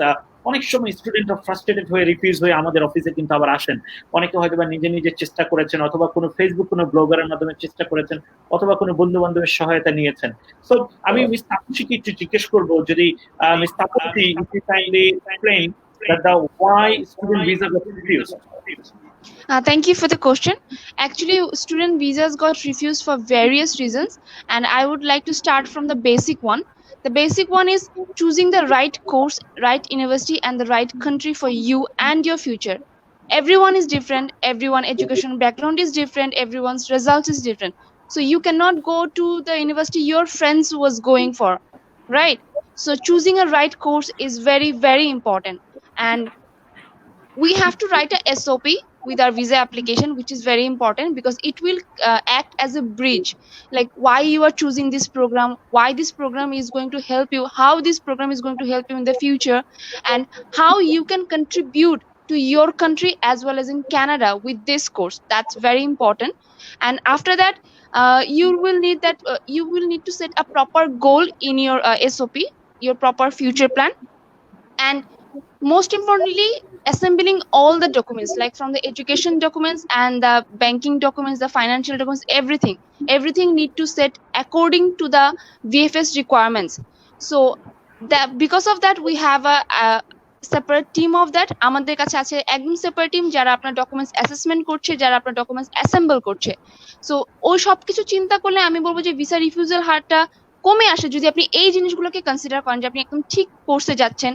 [SPEAKER 1] অনেক সময় স্টুডেন্টরা ফ্রাস্ট্রেটেড হয়ে রিফিউজ হয়ে আমাদের অফিসে কিন্তু আবার আসেন। অনেকে হয়তো বা নিজে চেষ্টা করেছেন, অথবা কোনো ফেসবুক কোনো ব্লগারের মাধ্যমে চেষ্টা করেছেন, অথবা কোনো বন্ধু বান্ধবের সহায়তা নিয়েছেন। সো আমি মিস তাপসীকে একটু জিজ্ঞেস করবো, যদি miss Tapasi if you kindly explain that the why student visa got refused.
[SPEAKER 4] Thank you for the question. Actually, student visas got refused for various reasons, and I would like to start from the basic one. The basic one is choosing the right course, right university, and the right country for you and your future. Everyone is different, everyone's education background is different, everyone's result is different. So you cannot go to the university your friends was going for, right? So choosing a right course is very, very important. And we have to write a SOP with our visa application, which is very important because it will act as a bridge, like why you are choosing this program, why this program is going to help you, how this program is going to help you in the future, and how you can contribute to your country as well as in Canada with this course. That's very important. And after that, you will need to set a proper goal in your SOP, your proper future plan, and most importantly, assembling all the documents, like from the education documents and the banking documents, the financial documents, everything need to set according to the VFS requirements. So that because of that, we have a separate team of that. আমাদের কাছে আছে একদম separate team যারা আপনার documents assessment করছে, যারা আপনার documents assemble করছে। সো ওই সবকিছু চিন্তা করলে আমি বলবো যে ভিসা রিফিউজাল হারটা কমে আসে যদি আপনি এই জিনিসগুলোকে কনসিডার করেন, যে আপনি একদম ঠিক কোর্সে যাচ্ছেন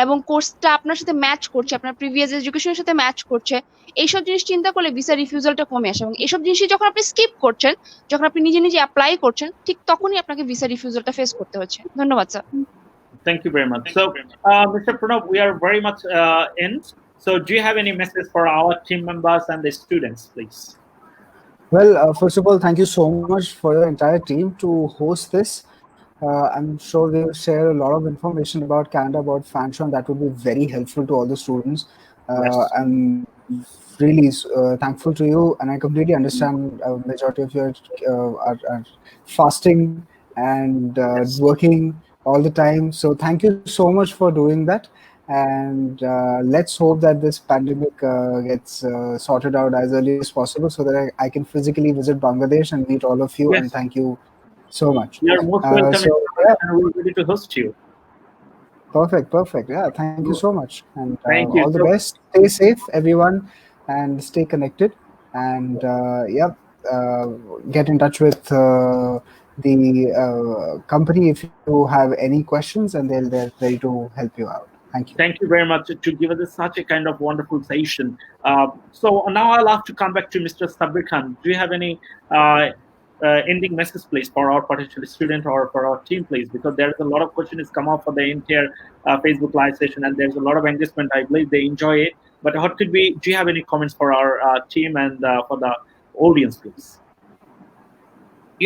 [SPEAKER 4] এবং কোর্সটা আপনার সাথে ম্যাচ করছে, আপনার প্রিভিয়াস এডুকেশনের সাথে ম্যাচ করছে। এইসব জিনিস চিন্তা করলে ভিসা রিফিউজালটা কমে আসে, এবং এইসব জিনিসই যখন আপনি স্কিপ করছেন, যখন আপনি নিজে নিজে অ্যাপ্লাই করছেন, ঠিক তখনই আপনাকে ভিসা রিফিউজালটা ফেস করতে হচ্ছে। ধন্যবাদ sir.
[SPEAKER 1] Thank you very much. So, Mr. Pranab, we are very much in. So, do you have any message for our team members and the students, please?
[SPEAKER 2] Well, first of all, thank you so much for your entire team to host this. I'm sure they will share a lot of information about Canada, about Fanshawe, and that would be very helpful to all the students.
[SPEAKER 1] Yes.
[SPEAKER 2] I'm really thankful to you, and I completely understand majority of you are fasting and working all the time. So thank you so much for doing that. And let's hope that this pandemic gets sorted out as early as possible so that I can physically visit Bangladesh and meet all of you.
[SPEAKER 1] Yes.
[SPEAKER 2] And thank you so much.
[SPEAKER 1] You're most welcome, and we're ready to host you.
[SPEAKER 2] Perfect. Yeah, thank you so much. And
[SPEAKER 1] Thank you.
[SPEAKER 2] all the best. Stay safe, everyone, and stay connected. And get in touch with the company if you have any questions, and they're ready to help you out. Thank you.
[SPEAKER 1] Thank you very much to give us such a kind of wonderful session. So now I'll have to come back to Mr. Sabir Khan. Do you have any ending message, please, for our potential student or for our team, please? Because there's a lot of questions come up for the entire Facebook Live session, and there's a lot of engagement. I believe they enjoy it. But what could be? Do you have any comments for our team and for the audience, please?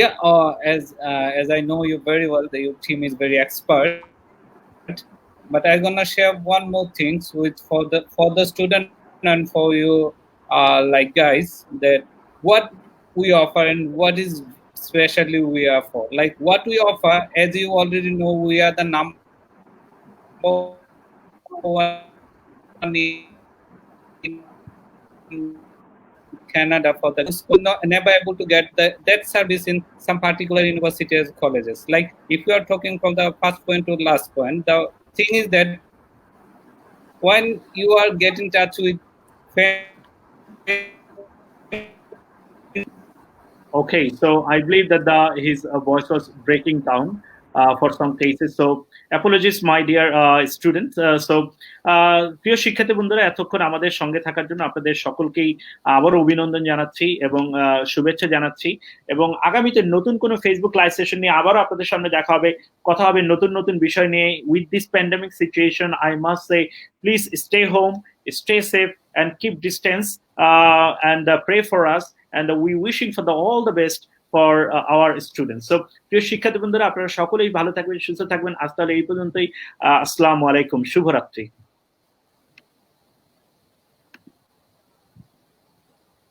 [SPEAKER 3] Yeah, as I know you very well, your team is very expert. But I'm gonna share one more thing with for the student and for you, like guys, that what we offer and what is specially we are for. Like what we offer, as you already know, we are the number one in Canada for that. School never able to get that service in some particular universities, colleges. Like if you are talking from the first point to last point, the thing is that when you are get in touch with
[SPEAKER 1] Okay, so I believe that his voice was breaking down for some cases. So apologies, my dear students. So প্রিয় শিক্ষার্থী বন্ধুরা, এতক্ষণ আমাদের সঙ্গে থাকার জন্য আপনাদের সকলকেই আবারও অভিনন্দন জানাচ্ছি এবং শুভেচ্ছা জানাচ্ছি। এবং আগামীতে নতুন কোনো ফেসবুক লাইভ সেশন নিয়ে আবারও আপনাদের সামনে দেখা হবে, কথা হবে নতুন নতুন বিষয় নিয়ে। With this pandemic situation, I must say please stay home, stay safe, and keep distance, and pray for us, and we wishing for all the best for our students. So প্রিয় শিক্ষার্থী বন্ধুরা, আপনারা সকলেই ভালো থাকবেন, সুস্থ থাকবেন। আজ তাহলে এই পর্যন্তই। আসসালামু আলাইকুম, শুভরাত্রি।